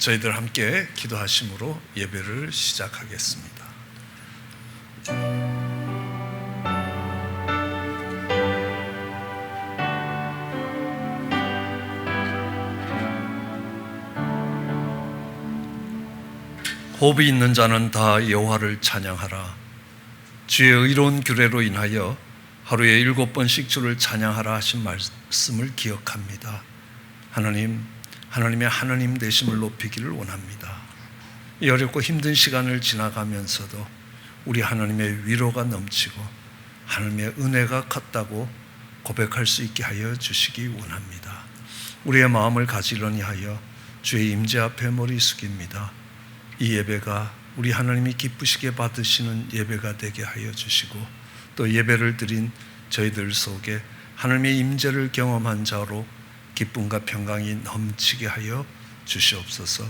저희들 함께 기도하심으로 예배를 시작하겠습니다. 호흡이 있는 자는 다 여호와를 찬양하라. 주의 의로운 규례로 인하여 하루에 7번씩 주를 찬양하라 하신 말씀을 기억합니다. 하나님의 하나님 되심을 높이기를 원합니다. 이 어렵고 힘든 시간을 지나가면서도 우리 하나님의 위로가 넘치고 하나님의 은혜가 컸다고 고백할 수 있게 하여 주시기 원합니다. 우리의 마음을 가지런히 하여 주의 임재 앞에 머리 숙입니다. 이 예배가 우리 하나님이 기쁘시게 받으시는 예배가 되게 하여 주시고, 또 예배를 드린 저희들 속에 하나님의 임재를 경험한 자로 기쁨과 평강이 넘치게 하여 주시옵소서.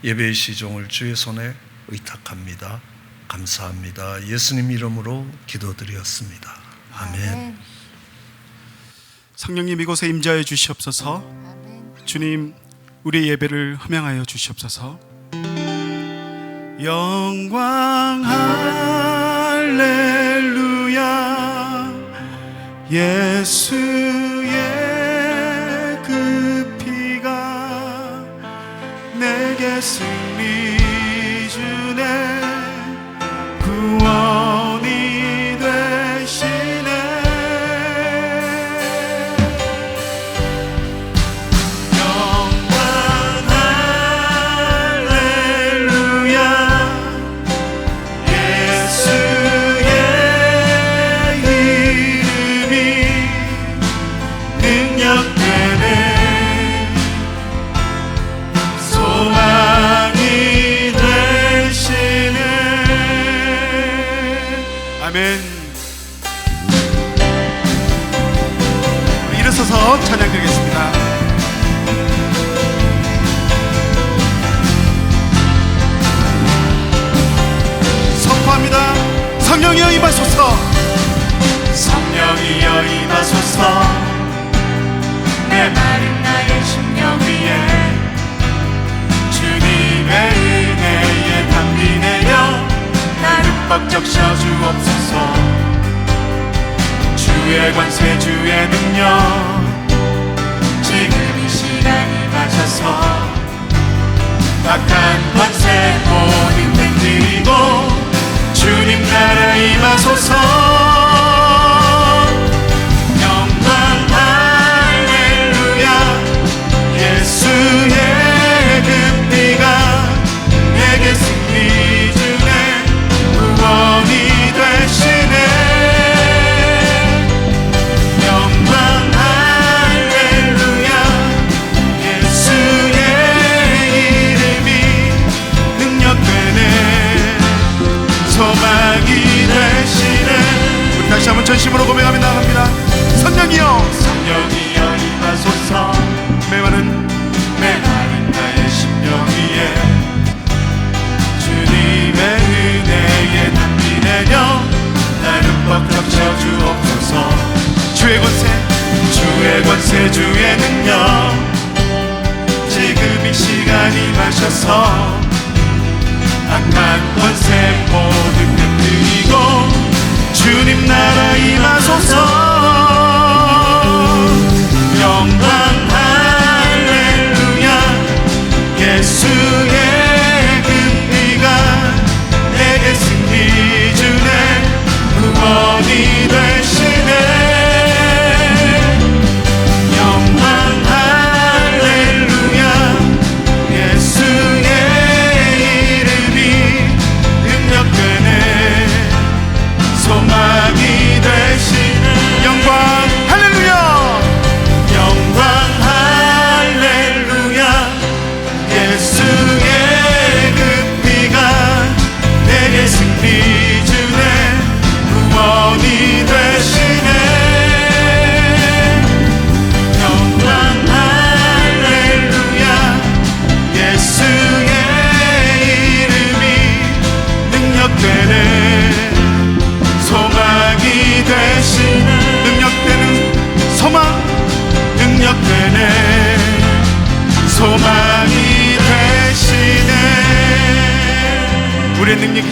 예배의 시종을 주의 손에 의탁합니다. 감사합니다. 예수님 이름으로 기도드렸습니다. 아멘. 성령님 이곳에 임재하여 주시옵소서. 주님, 우리의 예배를 함양하여 주시옵소서. 영광 할렐루야. 예수의 그 피가 내게 승리 주네. 구원이 되시네. 영광 할렐루야. 예수의 이름이 능력되네. 소망이 되시네. 아멘. 일어서서 찬양드리겠습니다. 선포합니다. 성령이여 임하소서. 성령이여 임하소서. 내 마른 나의 심령 위에 주님의 은혜에 담비내어 나를 벅적 셔주옵소서. 주의 관세 주의 능력 지금 이 시간이 맞춰서 악한 권세 모든 맹들이고 주님 나라 임하소서. 영광 할렐루야. 예수의 그 피가 내게 승리 주네. 구원이 되시네. 영광 할렐루야. 예수의 이름이 능력되네. 소망이 되시네. 우리 다시 한번 전심으로 고백하며 나갑니다. 성령이여 성령이여 임하소서. 메마른 나의 심령 위에 주님의 은혜에 담비내려 나를 벅적 셔주옵소서. 주의 권세 주의 능력 지금 이 시간이 마셔서 악한 권세 모든 흩뜨리고 주님 나라 임하소서. 영광 할렐루야. 예수의 그 피가 내게 승리 주네. 구원이 되시네. 영광 할렐루야. 예수의 이름이 능력되네. 소망이 되시네. 영광 할렐루야. 영광 할렐루야. 예수의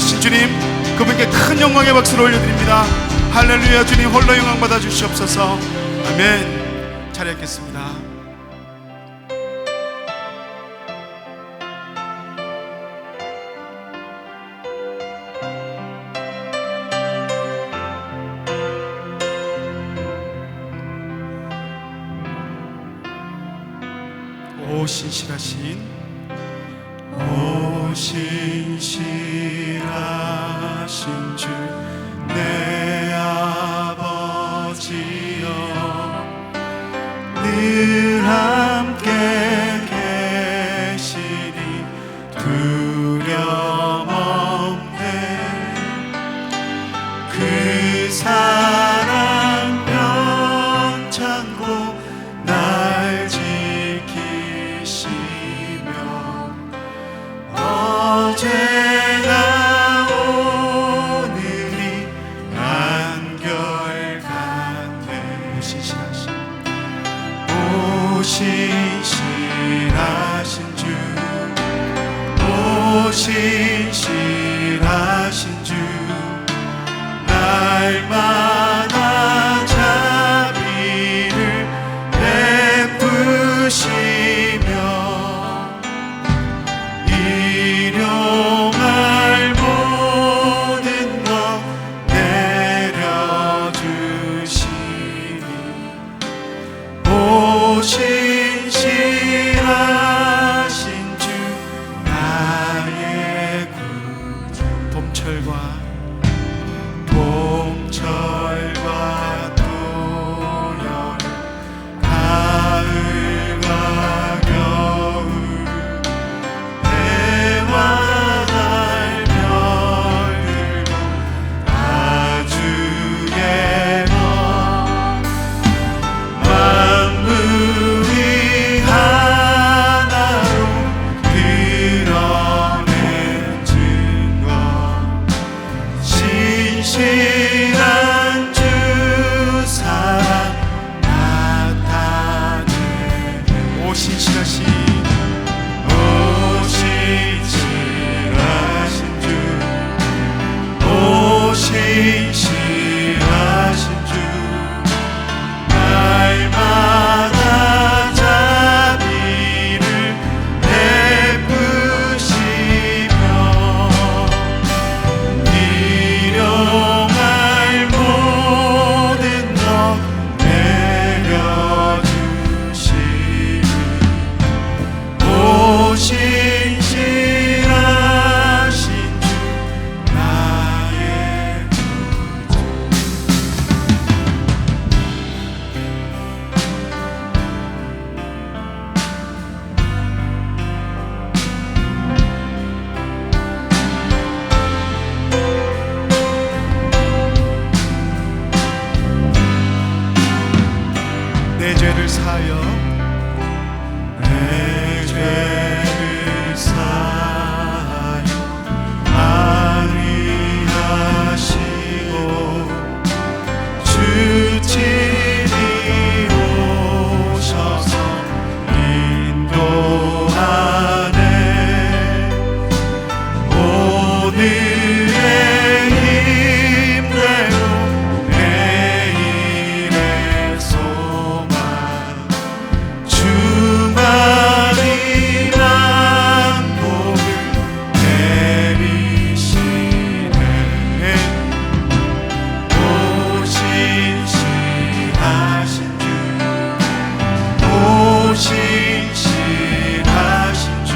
살아계신 주님, 그분께 큰 영광의 박수를 올려드립니다. 할렐루야. 주님 홀로 영광 받아 주시옵소서. 아멘. 자리에 있겠습니다. 오 신실하신 주 내 아버지여, 늘 함께 계시니 두려움 없네. 그 사랑 편찮고 날 지키시며 어제나 오늘이 한결같네. 신실하신 주, 신실하신 주, 날마다 자비를 베푸시며 일용할 모든 것 내려주시니 신실하신 주 나의 구주. 봄철과 또 여름, 가을과 겨울, 해와 달 별들도 아주 예뻐. 만물이 하나로 드러낸 증거, 신실한 주 사랑 나타내네. 오 신실하신 신실하신 주, 신실하신 주, 날마다 자비를 베푸시며 일용할 모든 것 내려주시니 신실하신 주 나의 내 죄를 사하여 내 죄를 사하여 안위하시고 주친이 오셔서 인도하네. 오늘의 힘내로 내일의 소망, 주말이란 복을 내리시네. 신실하신 주, 신실하신 주,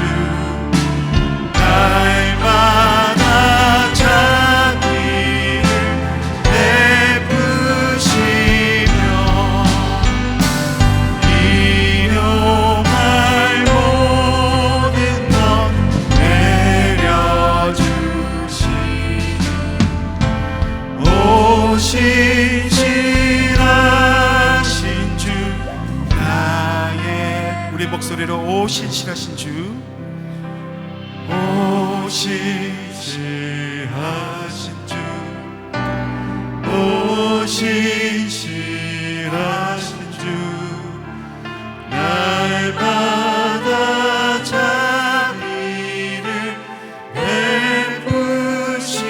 날마다 자비를 베푸시며 일용할 모든 것 내려주시니 신실하신 주 나의. 우리 목소리로 오 신실하신 주, 신실하신 주, 신실하신 주, 날마다 자비를 베푸시며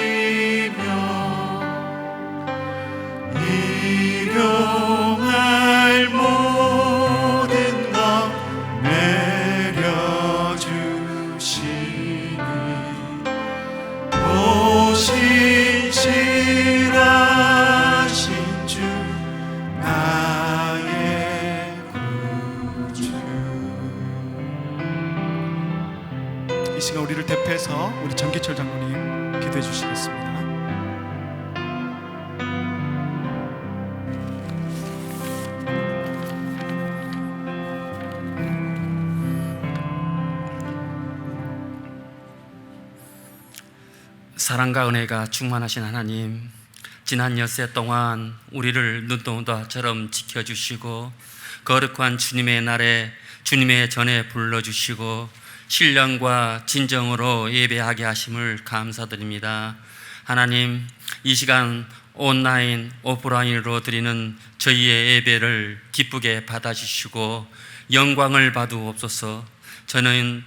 이 시간 우리를 대표해서 우리 정기철 장로님 기도해 주시겠습니다. 사랑과 은혜가 충만하신 하나님, 지난 엿새 동안 우리를 눈동자처럼 지켜주시고 거룩한 주님의 날에 주님의 전에 불러주시고 신령과 진정으로 예배하게 하심을 감사드립니다. 하나님, 이 시간 온라인, 오프라인으로 드리는 저희의 예배를 기쁘게 받아주시고 영광을 받으옵소서. 저는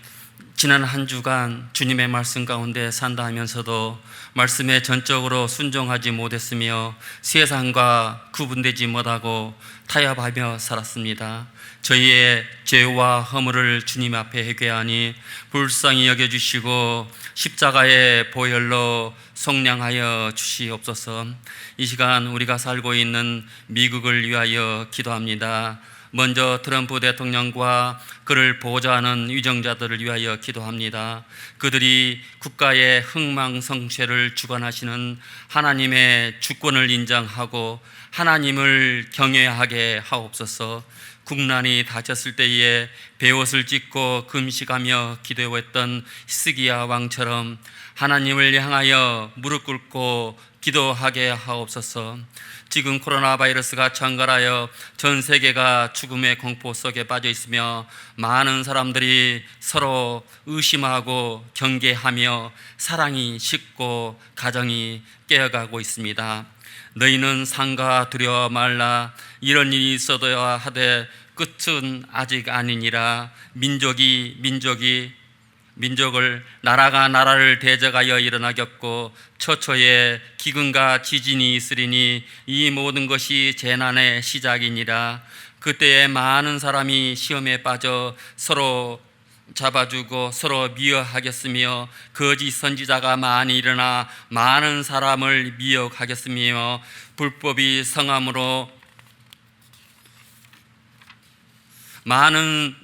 지난 한 주간 주님의 말씀 가운데 산다 하면서도 말씀에 전적으로 순종하지 못했으며 세상과 구분되지 못하고 타협하며 살았습니다. 저희의 죄와 허물을 주님 앞에 회개하니 불쌍히 여겨주시고 십자가의 보혈로 속량하여 주시옵소서. 이 시간 우리가 살고 있는 미국을 위하여 기도합니다. 먼저 트럼프 대통령과 그를 보좌하는 위정자들을 위하여 기도합니다. 그들이 국가의 흥망성쇠를 주관하시는 하나님의 주권을 인정하고 하나님을 경외하게 하옵소서. 국난이 닥쳤을 때에 베옷을 찢고 금식하며 기도했던 히스기야 왕처럼 하나님을 향하여 무릎 꿇고 기도하게 하옵소서. 지금 코로나 바이러스가 창궐하여 전 세계가 죽음의 공포 속에 빠져 있으며 많은 사람들이 서로 의심하고 경계하며 사랑이 식고 가정이 깨어가고 있습니다. 너희는 상가 두려워 말라. 이런 일이 있어도야 하되 끝은 아직 아니니라. 민족을 나라가 나라를 대적하여 일어나겠고 처처에 기근과 지진이 있으리니 이 모든 것이 재난의 시작이니라. 그때에 많은 사람이 시험에 빠져 서로 잡아주고 서로 미워하겠으며 거짓 선지자가 많이 일어나 많은 사람을 미혹하겠으며 불법이 성함으로 많은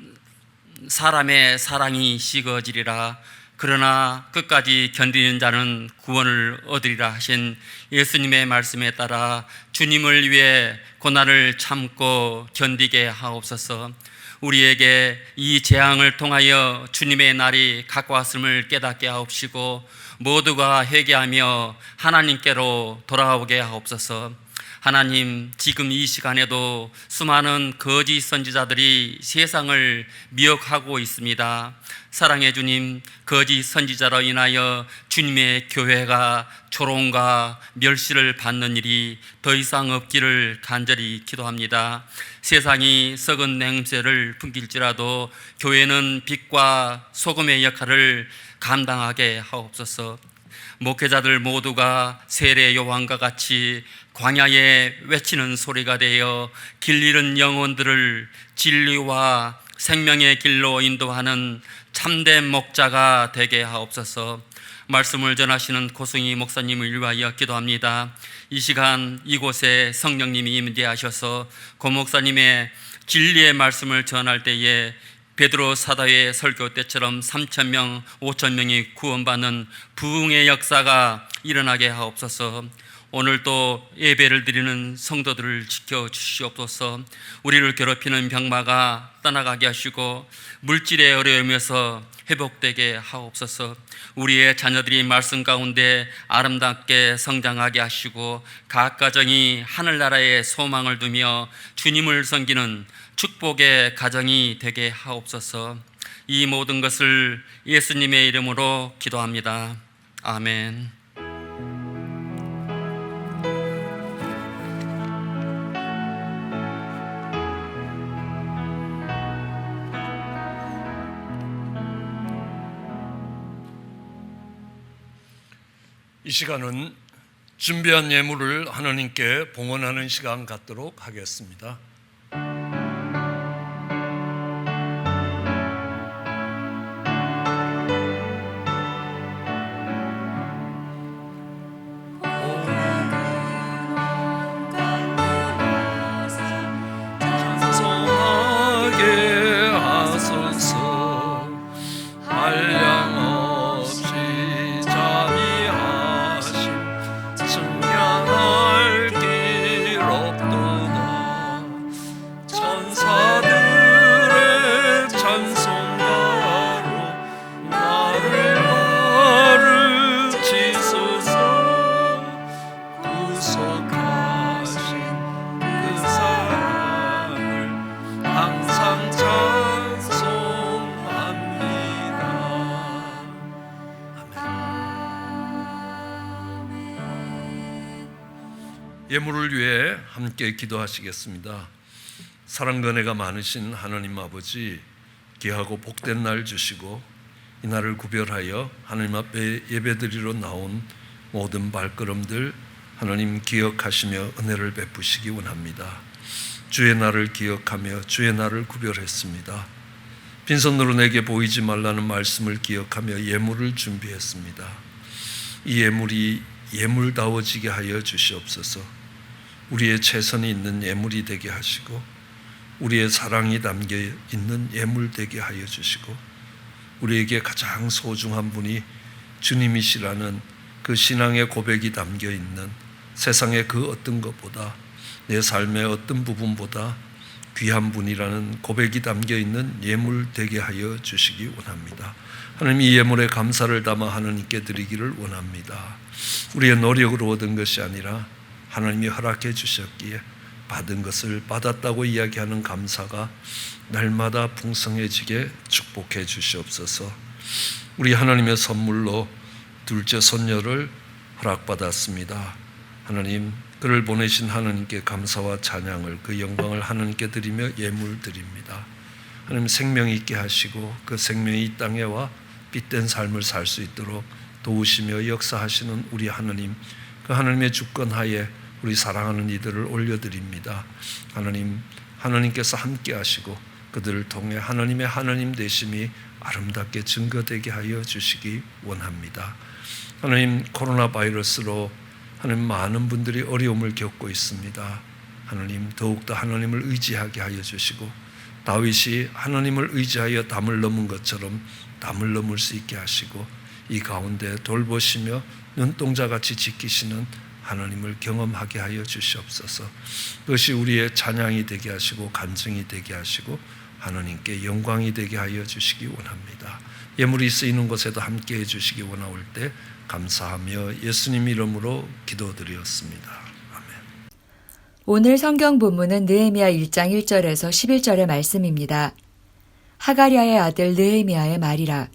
사람의 사랑이 식어지리라. 그러나 끝까지 견디는 자는 구원을 얻으리라 하신 예수님의 말씀에 따라 주님을 위해 고난을 참고 견디게 하옵소서. 우리에게 이 재앙을 통하여 주님의 날이 가까웠음을 깨닫게 하옵시고 모두가 회개하며 하나님께로 돌아오게 하옵소서. 하나님, 지금 이 시간에도 수많은 거짓 선지자들이 세상을 미혹하고 있습니다. 사랑의 주님, 거짓 선지자로 인하여 주님의 교회가 조롱과 멸시를 받는 일이 더 이상 없기를 간절히 기도합니다. 세상이 썩은 냄새를 풍길지라도 교회는 빛과 소금의 역할을 감당하게 하옵소서. 목회자들 모두가 세례 요한과 같이 광야에 외치는 소리가 되어 길 잃은 영혼들을 진리와 생명의 길로 인도하는 참된 목자가 되게 하옵소서. 말씀을 전하시는 고승희 목사님을 위하여 기도합니다. 이 시간 이곳에 성령님이 임재하셔서 고 목사님의 진리의 말씀을 전할 때에 베드로 사도의 설교 때처럼 3,000명, 5,000명이 구원받는 부흥의 역사가 일어나게 하옵소서. 오늘도 예배를 드리는 성도들을 지켜주시옵소서. 우리를 괴롭히는 병마가 떠나가게 하시고 물질의 어려움에서 회복되게 하옵소서. 우리의 자녀들이 말씀 가운데 아름답게 성장하게 하시고 각 가정이 하늘나라의 소망을 두며 주님을 섬기는 축복의 가정이 되게 하옵소서. 이 모든 것을 예수님의 이름으로 기도합니다. 아멘. 이 시간은 준비한 예물을 하나님께 봉헌하는 시간 갖도록 하겠습니다. 찬송하게 하소서. 한량어 예물을 위해 함께 기도하시겠습니다. 사랑과 은혜가 많으신 하나님 아버지, 귀하고 복된 날 주시고 이 날을 구별하여 하나님 앞에 예배드리러 나온 모든 발걸음들 하나님 기억하시며 은혜를 베푸시기 원합니다. 주의 날을 기억하며 주의 날을 구별했습니다. 빈손으로 내게 보이지 말라는 말씀을 기억하며 예물을 준비했습니다. 이 예물이 예물다워지게 하여 주시옵소서. 우리의 최선이 있는 예물이 되게 하시고 우리의 사랑이 담겨 있는 예물 되게 하여 주시고 우리에게 가장 소중한 분이 주님이시라는 그 신앙의 고백이 담겨 있는 세상의 그 어떤 것보다 내 삶의 어떤 부분보다 귀한 분이라는 고백이 담겨 있는 예물 되게 하여 주시기 원합니다. 하나님, 이 예물에 감사를 담아 하나님께 드리기를 원합니다. 우리의 노력으로 얻은 것이 아니라 하나님이 허락해 주셨기에 받은 것을 받았다고 이야기하는 감사가 날마다 풍성해지게 축복해 주시옵소서. 우리 하나님의 선물로 둘째 손녀를 허락받았습니다. 하나님, 그를 보내신 하나님께 감사와 찬양을, 그 영광을 하나님께 드리며 예물 드립니다. 하나님, 생명 있게 하시고 그 생명이 이 땅에 와 빛된 삶을 살 수 있도록 도우시며 역사하시는 우리 하나님, 그 하나님의 주권하에 우리 사랑하는 이들을 올려드립니다. 하나님, 하나님께서 함께 하시고 그들을 통해 하나님의 하나님 되심이 아름답게 증거되게 하여 주시기 원합니다. 하나님, 코로나 바이러스로 하나님 많은 분들이 어려움을 겪고 있습니다. 하나님, 더욱더 하나님을 의지하게 하여 주시고 다윗이 하나님을 의지하여 담을 넘은 것처럼 담을 넘을 수 있게 하시고 이 가운데 돌보시며 눈동자같이 지키시는 하나님을 경험하게 하여 주시옵소서. 그것이 우리의 찬양이 되게 하시고 간증이 되게 하시고 하나님께 영광이 되게 하여 주시기 원합니다. 예물이 쓰이는 곳에도 함께 해주시기 원하올 때 감사하며 예수님 이름으로 기도드리었습니다. 아멘. 오늘 성경 본문은 느헤미야 1장 1절에서 11절의 말씀입니다. 하가랴의 아들 느헤미야의 말이라.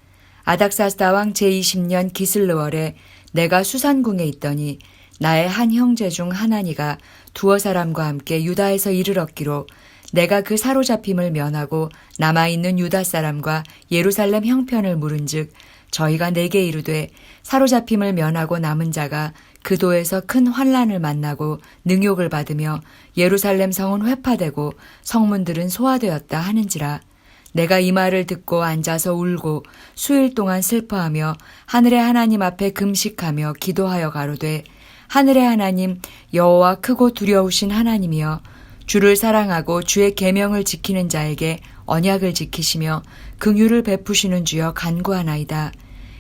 아닥사스다 왕 제20년 기슬르월에 내가 수산궁에 있더니 나의 한 형제 중 하나니가 두어 사람과 함께 유다에서 이르렀기로 내가 그 사로잡힘을 면하고 남아있는 유다 사람과 예루살렘 형편을 물은즉 저희가 내게 이르되 사로잡힘을 면하고 남은 자가 그 도에서 큰 환난을 만나고 능욕을 받으며 예루살렘 성은 회파되고 성문들은 소화되었다 하는지라. 내가 이 말을 듣고 앉아서 울고 수일 동안 슬퍼하며 하늘의 하나님 앞에 금식하며 기도하여 가로되 하늘의 하나님 여호와 크고 두려우신 하나님이여 주를 사랑하고 주의 계명을 지키는 자에게 언약을 지키시며 긍휼을 베푸시는 주여 간구하나이다.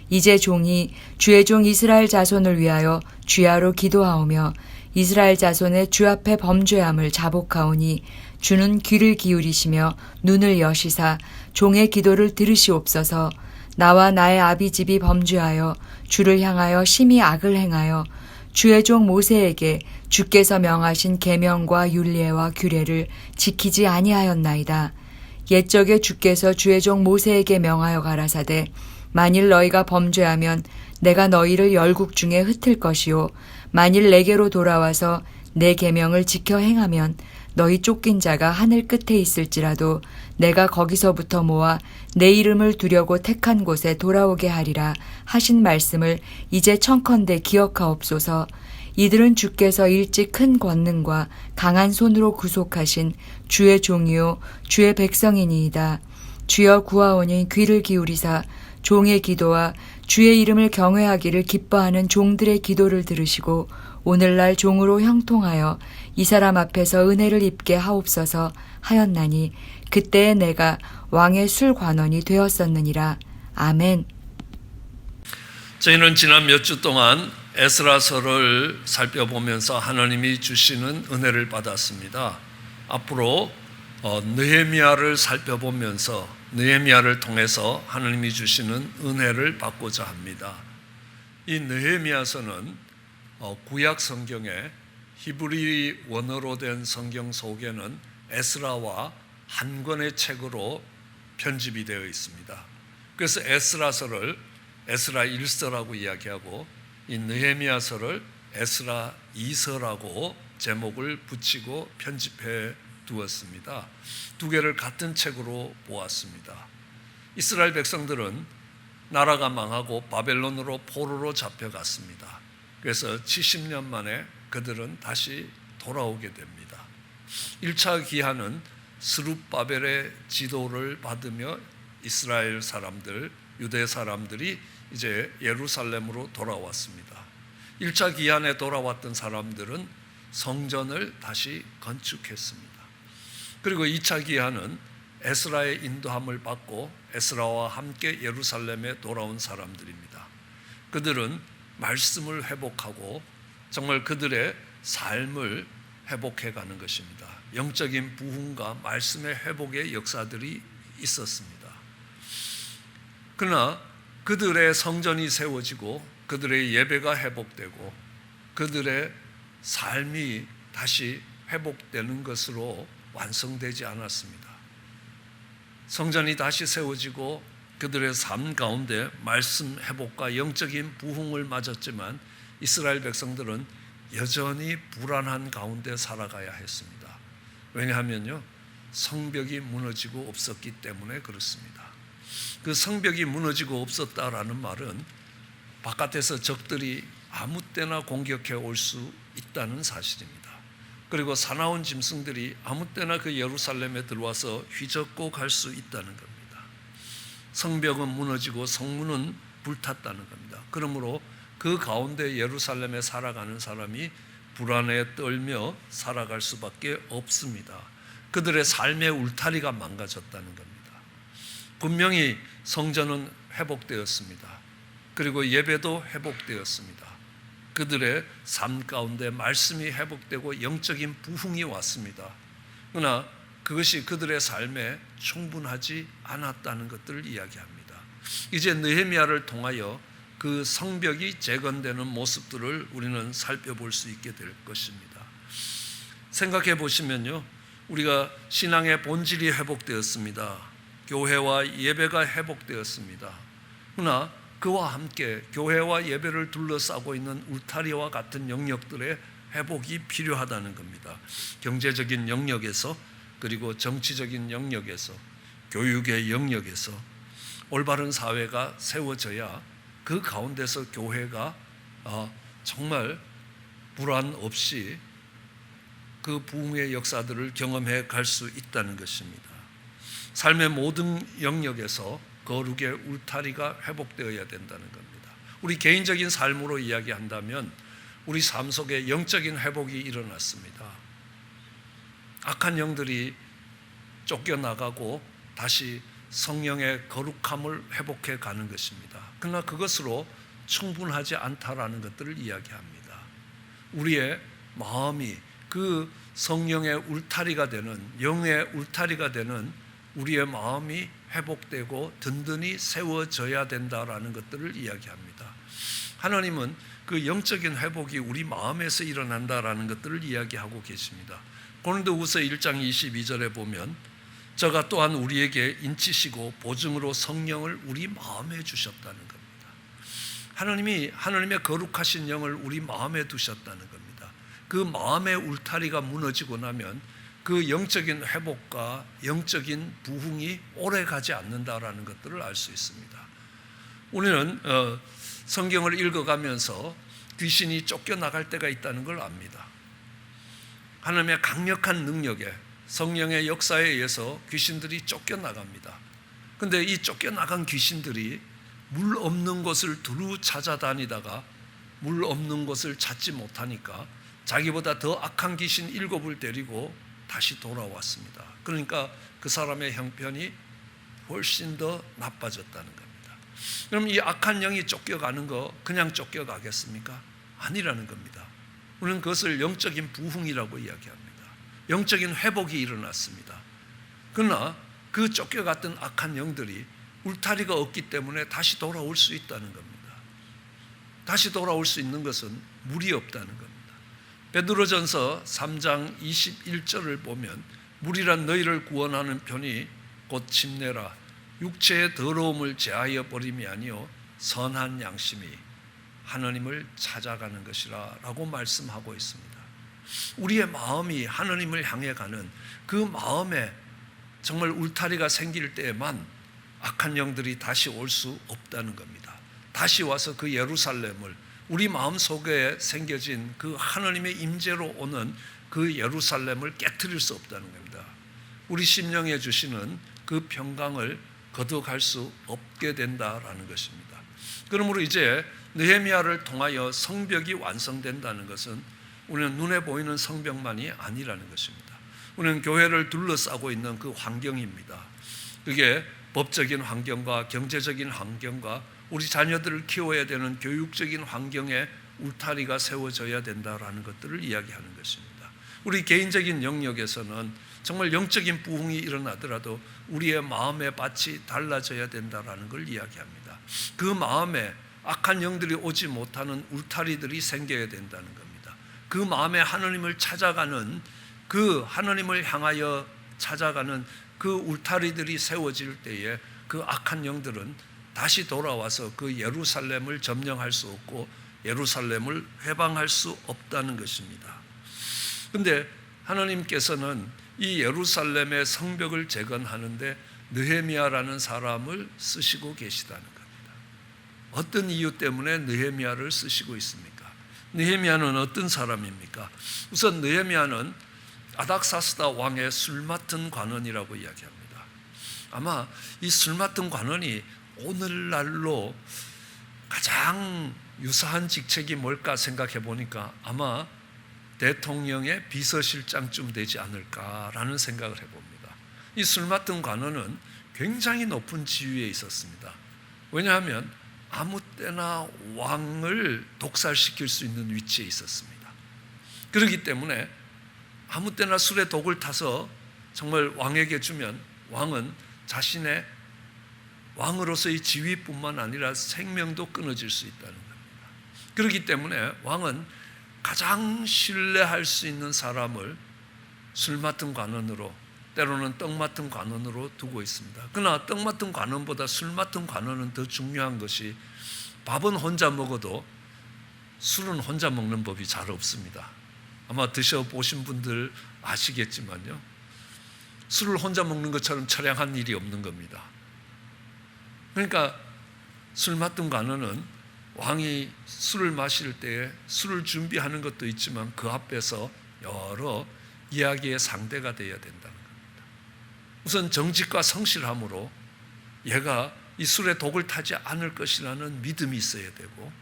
이제 종이 주의 종 이스라엘 자손을 위하여 주야로 기도하오며 이스라엘 자손의 주 앞에 범죄함을 자복하오니 주는 귀를 기울이시며 눈을 여시사 종의 기도를 들으시옵소서. 나와 나의 아비집이 범죄하여 주를 향하여 심히 악을 행하여 주의 종 모세에게 주께서 명하신 계명과 율례와 규례를 지키지 아니하였나이다. 옛적에 주께서 주의 종 모세에게 명하여 가라사대 만일 너희가 범죄하면 내가 너희를 열국 중에 흩을 것이요 만일 내게로 돌아와서 내 계명을 지켜 행하면 너희 쫓긴 자가 하늘 끝에 있을지라도 내가 거기서부터 모아 내 이름을 두려고 택한 곳에 돌아오게 하리라 하신 말씀을 이제 청컨대 기억하옵소서. 이들은 주께서 일찍 큰 권능과 강한 손으로 구속하신 주의 종이요 주의 백성이니이다. 주여 구하오니 귀를 기울이사 종의 기도와 주의 이름을 경외하기를 기뻐하는 종들의 기도를 들으시고 오늘날 종으로 형통하여 이 사람 앞에서 은혜를 입게 하옵소서 하였나니 그때에 내가 왕의 술관원이 되었었느니라. 아멘. 저희는 지난 몇 주 동안 에스라서를 살펴보면서 하나님이 주시는 은혜를 받았습니다. 앞으로 느헤미야를 살펴보면서 느헤미야를 통해서 하나님이 주시는 은혜를 받고자 합니다. 이 느헤미야서는 구약 성경에 히브리 원어로 된 성경 속에는 에스라와 한 권의 책으로 편집이 되어 있습니다. 그래서 에스라서를 에스라 1서라고 이야기하고 이 느헤미야서를 에스라 2서라고 제목을 붙이고 편집해 두었습니다. 두 개를 같은 책으로 보았습니다. 이스라엘 백성들은 나라가 망하고 바벨론으로 포로로 잡혀갔습니다. 그래서 70년 만에 그들은 다시 돌아오게 됩니다. 1차 기한은 스룹바벨의 지도를 받으며 이스라엘 사람들, 유대 사람들이 이제 예루살렘으로 돌아왔습니다. 1차 기한에 돌아왔던 사람들은 성전을 다시 건축했습니다. 그리고 2차 기한은 에스라의 인도함을 받고 에스라와 함께 예루살렘에 돌아온 사람들입니다. 그들은 말씀을 회복하고 정말 그들의 삶을 회복해가는 것입니다. 영적인 부흥과 말씀의 회복의 역사들이 있었습니다. 그러나 그들의 성전이 세워지고 그들의 예배가 회복되고 그들의 삶이 다시 회복되는 것으로 완성되지 않았습니다. 성전이 다시 세워지고 그들의 삶 가운데 말씀 회복과 영적인 부흥을 맞았지만 이스라엘 백성들은 여전히 불안한 가운데 살아가야 했습니다. 왜냐하면요, 성벽이 무너지고 없었기 때문에 그렇습니다. 그 성벽이 무너지고 없었다라는 말은 바깥에서 적들이 아무 때나 공격해 올 수 있다는 사실입니다. 그리고 사나운 짐승들이 아무 때나 그 예루살렘에 들어와서 휘젓고 갈 수 있다는 겁니다. 성벽은 무너지고 성문은 불탔다는 겁니다. 그러므로 그 가운데 예루살렘에 살아가는 사람이 불안에 떨며 살아갈 수밖에 없습니다. 그들의 삶의 울타리가 망가졌다는 겁니다. 분명히 성전은 회복되었습니다. 그리고 예배도 회복되었습니다. 그들의 삶 가운데 말씀이 회복되고 영적인 부흥이 왔습니다. 그러나 그것이 그들의 삶에 충분하지 않았다는 것들을 이야기합니다. 이제 느헤미야를 통하여 그 성벽이 재건되는 모습들을 우리는 살펴볼 수 있게 될 것입니다. 생각해 보시면요, 우리가 신앙의 본질이 회복되었습니다. 교회와 예배가 회복되었습니다. 그러나 그와 함께 교회와 예배를 둘러싸고 있는 울타리와 같은 영역들의 회복이 필요하다는 겁니다. 경제적인 영역에서, 그리고 정치적인 영역에서, 교육의 영역에서 올바른 사회가 세워져야 그 가운데서 교회가 정말 불안 없이 그 부흥의 역사들을 경험해 갈 수 있다는 것입니다. 삶의 모든 영역에서 거룩의 울타리가 회복되어야 된다는 겁니다. 우리 개인적인 삶으로 이야기한다면 우리 삶 속에 영적인 회복이 일어났습니다. 악한 영들이 쫓겨나가고 다시 성령의 거룩함을 회복해 가는 것입니다. 그러나 그것으로 충분하지 않다라는 것들을 이야기합니다. 우리의 마음이 그 성령의 울타리가 되는, 영의 울타리가 되는 우리의 마음이 회복되고 든든히 세워져야 된다라는 것들을 이야기합니다. 하나님은 그 영적인 회복이 우리 마음에서 일어난다라는 것들을 이야기하고 계십니다. 고린도후서 1장 22절에 보면 저가 또한 우리에게 인치시고 보증으로 성령을 우리 마음에 주셨다는 겁니다. 하나님이 하나님의 거룩하신 영을 우리 마음에 두셨다는 겁니다. 그 마음의 울타리가 무너지고 나면 그 영적인 회복과 영적인 부흥이 오래 가지 않는다라는 것들을 알 수 있습니다. 우리는 성경을 읽어가면서 귀신이 쫓겨나갈 때가 있다는 걸 압니다. 하나님의 강력한 능력에, 성령의 역사에 의해서 귀신들이 쫓겨나갑니다. 그런데 이 쫓겨나간 귀신들이 물 없는 곳을 두루 찾아다니다가 물 없는 곳을 찾지 못하니까 자기보다 더 악한 귀신 7을 데리고 다시 돌아왔습니다. 그러니까 그 사람의 형편이 훨씬 더 나빠졌다는 겁니다. 그럼 이 악한 영이 쫓겨가는 거 그냥 쫓겨가겠습니까? 아니라는 겁니다. 우리는 그것을 영적인 부흥이라고 이야기합니다. 영적인 회복이 일어났습니다. 그러나 그 쫓겨갔던 악한 영들이 울타리가 없기 때문에 다시 돌아올 수 있다는 겁니다. 다시 돌아올 수 있는 것은 물이 없다는 겁니다. 베드로전서 3장 21절을 보면 물이란 너희를 구원하는 편이 곧 침례라 육체의 더러움을 제하여 버림이 아니요 선한 양심이 하나님을 찾아가는 것이라 라고 말씀하고 있습니다. 우리의 마음이 하나님을 향해 가는 그 마음에 정말 울타리가 생길 때에만 악한 영들이 다시 올 수 없다는 겁니다. 다시 와서 그 예루살렘을, 우리 마음 속에 생겨진 그 하나님의 임재로 오는 그 예루살렘을 깨트릴 수 없다는 겁니다. 우리 심령에 주시는 그 평강을 거둬갈 수 없게 된다라는 것입니다. 그러므로 이제 느헤미야를 통하여 성벽이 완성된다는 것은 우리는 눈에 보이는 성벽만이 아니라는 것입니다. 우리는 교회를 둘러싸고 있는 그 환경입니다. 그게 법적인 환경과 경제적인 환경과 우리 자녀들을 키워야 되는 교육적인 환경에 울타리가 세워져야 된다라는 것들을 이야기하는 것입니다. 우리 개인적인 영역에서는 정말 영적인 부흥이 일어나더라도 우리의 마음의 밭이 달라져야 된다라는 걸 이야기합니다. 그 마음에 악한 영들이 오지 못하는 울타리들이 생겨야 된다는 겁니다. 그 마음에 하나님을 찾아가는, 그 하나님을 향하여 찾아가는 그 울타리들이 세워질 때에 그 악한 영들은 다시 돌아와서 그 예루살렘을 점령할 수 없고 예루살렘을 회방할 수 없다는 것입니다. 그런데 하나님께서는 이 예루살렘의 성벽을 재건하는데 느헤미야라는 사람을 쓰시고 계시다는 겁니다. 어떤 이유 때문에 느헤미야를 쓰시고 있습니까? 느헤미야는 어떤 사람입니까? 우선 느헤미야는 아닥사스다 왕의 술 맡은 관원이라고 이야기합니다. 아마 이 술 맡은 관원이 오늘날로 가장 유사한 직책이 뭘까 생각해 보니까 아마 대통령의 비서실장쯤 되지 않을까라는 생각을 해봅니다. 이 술 맡은 관원은 굉장히 높은 지위에 있었습니다. 왜냐하면 아무 때나 왕을 독살시킬 수 있는 위치에 있었습니다. 그렇기 때문에 아무 때나 술에 독을 타서 정말 왕에게 주면 왕은 자신의 왕으로서의 지위뿐만 아니라 생명도 끊어질 수 있다는 겁니다. 그렇기 때문에 왕은 가장 신뢰할 수 있는 사람을 술 맡은 관원으로, 때로는 떡 맡은 관원으로 두고 있습니다. 그러나 떡 맡은 관원보다 술 맡은 관원은 더 중요한 것이, 밥은 혼자 먹어도 술은 혼자 먹는 법이 잘 없습니다. 아마 드셔보신 분들 아시겠지만요, 술을 혼자 먹는 것처럼 처량한 일이 없는 겁니다. 그러니까 술 맡은 관원은 왕이 술을 마실 때에 술을 준비하는 것도 있지만 그 앞에서 여러 이야기의 상대가 되어야 된다는 겁니다. 우선 정직과 성실함으로 얘가 이 술에 독을 타지 않을 것이라는 믿음이 있어야 되고,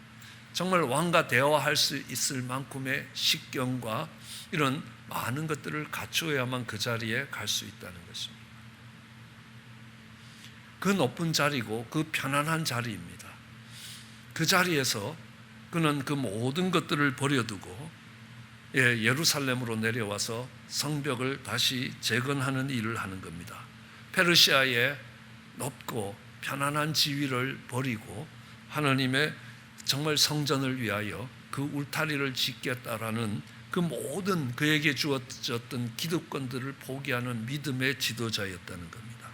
정말 왕과 대화할 수 있을 만큼의 식견과 이런 많은 것들을 갖추어야만 그 자리에 갈 수 있다는 것입니다. 그 높은 자리고 그 편안한 자리입니다. 그 자리에서 그는 그 모든 것들을 버려두고 예루살렘으로 내려와서 성벽을 다시 재건하는 일을 하는 겁니다. 페르시아의 높고 편안한 지위를 버리고 하나님의 정말 성전을 위하여 그 울타리를 짓겠다라는 그 모든 그에게 주어졌던 기득권들을 포기하는 믿음의 지도자였다는 겁니다.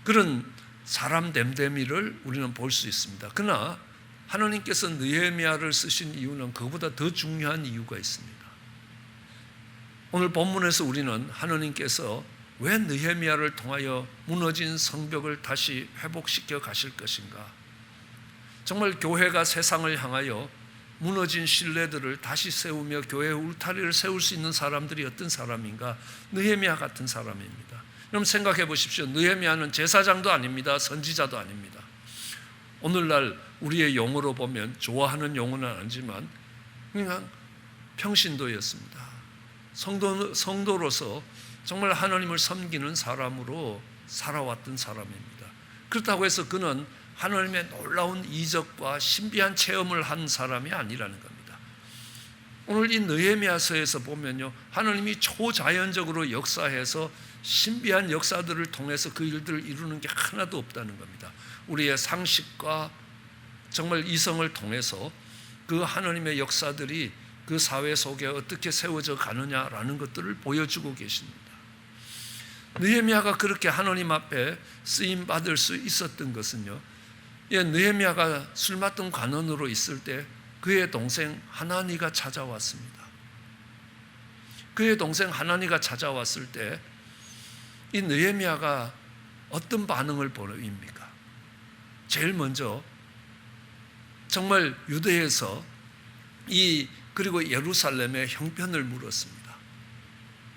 그런 사람 됨됨이를 우리는 볼 수 있습니다. 그러나 하나님께서 느헤미야를 쓰신 이유는 그보다 더 중요한 이유가 있습니다. 오늘 본문에서 우리는 하나님께서 왜 느헤미야를 통하여 무너진 성벽을 다시 회복시켜 가실 것인가, 정말 교회가 세상을 향하여 무너진 신뢰들을 다시 세우며 교회의 울타리를 세울 수 있는 사람들이 어떤 사람인가? 느헤미야 같은 사람입니다. 여러분 생각해 보십시오. 느헤미야는 제사장도 아닙니다. 선지자도 아닙니다. 오늘날 우리의 용어로 보면 좋아하는 용어는 아니지만 그냥 평신도였습니다. 성도로서 정말 하나님을 섬기는 사람으로 살아왔던 사람입니다. 그렇다고 해서 그는 하나님의 놀라운 이적과 신비한 체험을 한 사람이 아니라는 겁니다. 오늘 이 느헤미야서에서 보면요, 하나님이 초자연적으로 역사해서 신비한 역사들을 통해서 그 일들을 이루는 게 하나도 없다는 겁니다. 우리의 상식과 정말 이성을 통해서 그 하나님의 역사들이 그 사회 속에 어떻게 세워져 가느냐라는 것들을 보여주고 계십니다. 느헤미야가 그렇게 하나님 앞에 쓰임 받을 수 있었던 것은요, 느헤미야가 술 맡은 관원으로 있을 때 그의 동생 하나니가 찾아왔습니다. 그의 동생 하나니가 찾아왔을 때 이 느헤미야가 어떤 반응을 보입니까? 제일 먼저 정말 유대에서 그리고 예루살렘의 형편을 물었습니다.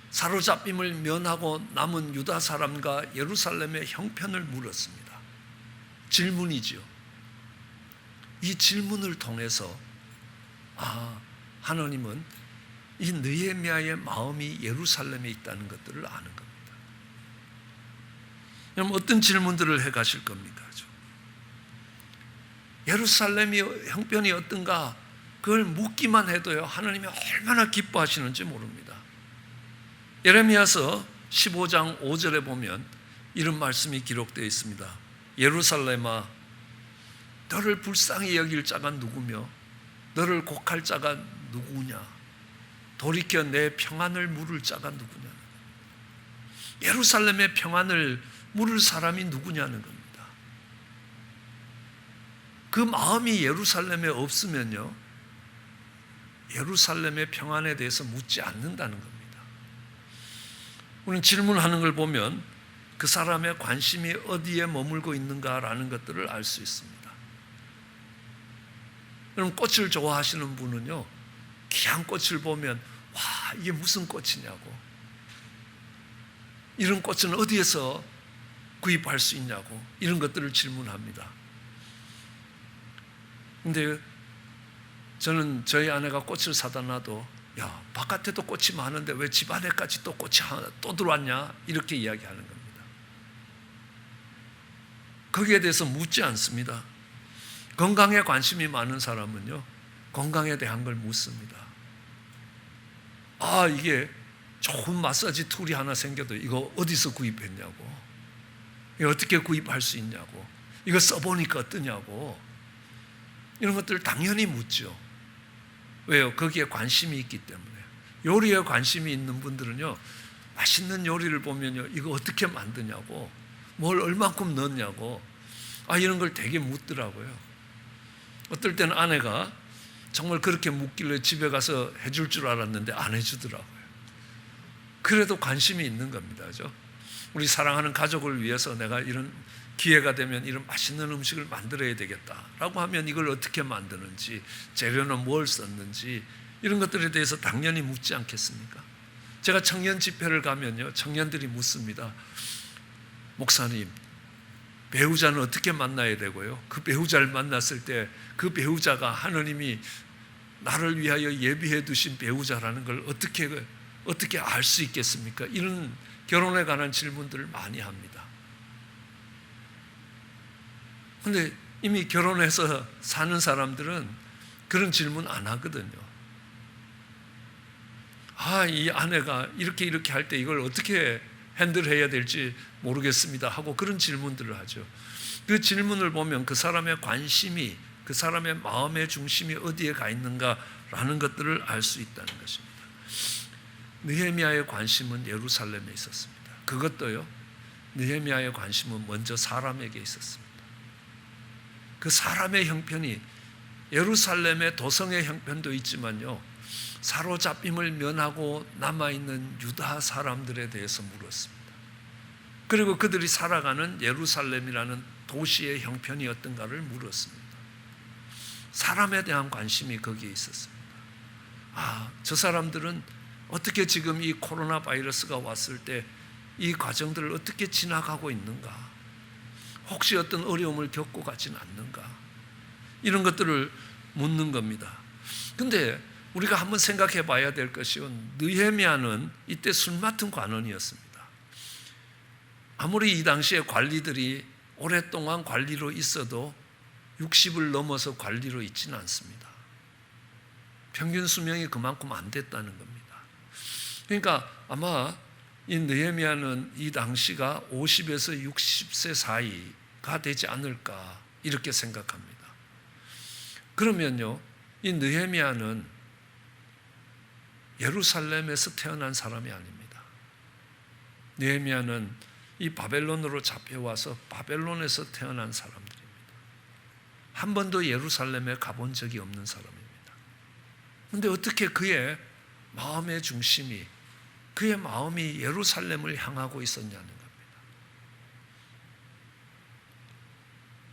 사로잡힘을 면하고 남은 유다 사람과 예루살렘의 형편을 물었습니다. 질문이죠. 이 질문을 통해서 하나님은 이 느헤미야의 마음이 예루살렘에 있다는 것들을 아는 겁니다. 그럼 어떤 질문들을 해가실 겁니까? 예루살렘이 형편이 어떤가 그걸 묻기만 해도요 하나님이 얼마나 기뻐하시는지 모릅니다. 예레미야서 15장 5절에 보면 이런 말씀이 기록되어 있습니다. 예루살렘아, 너를 불쌍히 여길 자가 누구며 너를 곡할 자가 누구냐? 돌이켜 내 평안을 물을 자가 누구냐? 예루살렘의 평안을 물을 사람이 누구냐는 겁니다. 그 마음이 예루살렘에 없으면요 예루살렘의 평안에 대해서 묻지 않는다는 겁니다. 우리는 질문하는 걸 보면 그 사람의 관심이 어디에 머물고 있는가라는 것들을 알 수 있습니다. 그럼 꽃을 좋아하시는 분은요 귀한 꽃을 보면 와 이게 무슨 꽃이냐고, 이런 꽃은 어디에서 구입할 수 있냐고 이런 것들을 질문합니다. 근데 저는 저희 아내가 꽃을 사다 놔도 야 바깥에도 꽃이 많은데 왜 집 안에까지 또 꽃이 하나 또 들어왔냐 이렇게 이야기하는 겁니다. 거기에 대해서 묻지 않습니다. 건강에 관심이 많은 사람은요 건강에 대한 걸 묻습니다. 이게 좋은 마사지 툴이 하나 생겨도 이거 어디서 구입했냐고, 이거 어떻게 구입할 수 있냐고, 이거 써보니까 어떠냐고, 이런 것들을 당연히 묻죠. 왜요? 거기에 관심이 있기 때문에. 요리에 관심이 있는 분들은요 맛있는 요리를 보면요 이거 어떻게 만드냐고, 뭘 얼만큼 넣었냐고 이런 걸 되게 묻더라고요. 어떨 때는 아내가 정말 그렇게 묻길래 집에 가서 해줄 줄 알았는데 안 해주더라고요. 그래도 관심이 있는 겁니다. 그죠? 우리 사랑하는 가족을 위해서 내가 이런 기회가 되면 이런 맛있는 음식을 만들어야 되겠다라고 하면 이걸 어떻게 만드는지, 재료는 뭘 썼는지 이런 것들에 대해서 당연히 묻지 않겠습니까? 제가 청년 집회를 가면요 청년들이 묻습니다. 목사님, 배우자는 어떻게 만나야 되고요? 그 배우자를 만났을 때 그 배우자가 하나님이 나를 위하여 예비해 두신 배우자라는 걸 어떻게 알 수 있겠습니까? 이런 결혼에 관한 질문들을 많이 합니다. 근데 이미 결혼해서 사는 사람들은 그런 질문 안 하거든요. 이 아내가 이렇게 할 때 이걸 어떻게 핸들해야 될지 모르겠습니다 하고 그런 질문들을 하죠. 그 질문을 보면 그 사람의 관심이, 그 사람의 마음의 중심이 어디에 가 있는가라는 것들을 알 수 있다는 것입니다. 느헤미야의 관심은 예루살렘에 있었습니다. 그것도요 느헤미야의 관심은 먼저 사람에게 있었습니다. 그 사람의 형편이 예루살렘의 도성의 형편도 있지만요 사로잡힘을 면하고 남아있는 유다 사람들에 대해서 물었습니다. 그리고 그들이 살아가는 예루살렘이라는 도시의 형편이 어떤가를 물었습니다. 사람에 대한 관심이 거기에 있었습니다. 저 사람들은 어떻게 지금 이 코로나 바이러스가 왔을 때 이 과정들을 어떻게 지나가고 있는가, 혹시 어떤 어려움을 겪고 가지는 않는가, 이런 것들을 묻는 겁니다. 근데 우리가 한번 생각해 봐야 될 것이요 느헤미야는 이때 술 맡은 관원이었습니다. 아무리 이 당시에 관리들이 오랫동안 관리로 있어도 60을 넘어서 관리로 있지는 않습니다. 평균 수명이 그만큼 안 됐다는 겁니다. 그러니까 아마 이 느헤미야는 이 당시가 50에서 60세 사이가 되지 않을까 이렇게 생각합니다. 그러면요 이 느헤미야는 예루살렘에서 태어난 사람이 아닙니다. 느헤미야는 이 바벨론으로 잡혀와서 바벨론에서 태어난 사람들입니다. 한 번도 예루살렘에 가본 적이 없는 사람입니다. 그런데 어떻게 그의 마음의 중심이 그의 마음이 예루살렘을 향하고 있었냐는 겁니다.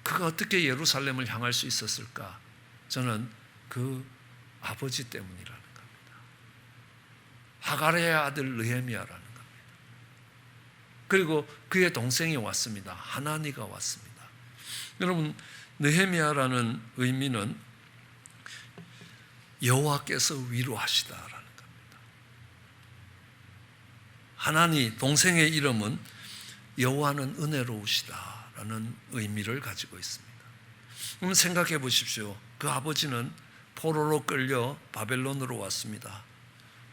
그가 어떻게 예루살렘을 향할 수 있었을까? 저는 그 아버지 때문이라는 겁니다. 하갈의 아들 느헤미야라는 겁니다. 그리고 그의 동생이 왔습니다. 하나니가 왔습니다. 여러분, 느헤미야라는 의미는 여호와께서 위로하시다라는 겁니다. 하나니, 동생의 이름은 여호와는 은혜로우시다라는 의미를 가지고 있습니다. 그럼 생각해 보십시오. 그 아버지는 포로로 끌려 바벨론으로 왔습니다.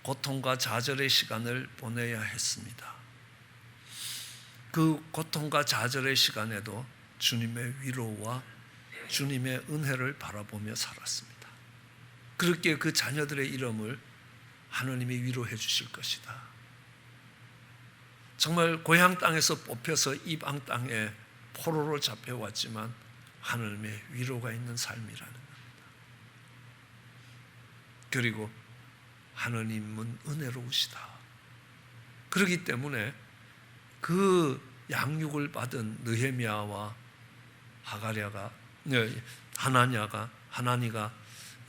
고통과 좌절의 시간을 보내야 했습니다. 그 고통과 좌절의 시간에도 주님의 위로와 주님의 은혜를 바라보며 살았습니다. 그렇게 그 자녀들의 이름을 하나님이 위로해 주실 것이다. 정말 고향 땅에서 뽑혀서 이방 땅에 포로로 잡혀왔지만 하나님의 위로가 있는 삶이라는 겁니다. 그리고 하나님은 은혜로우시다. 그렇기 때문에 그 양육을 받은 느헤미야와 하나니가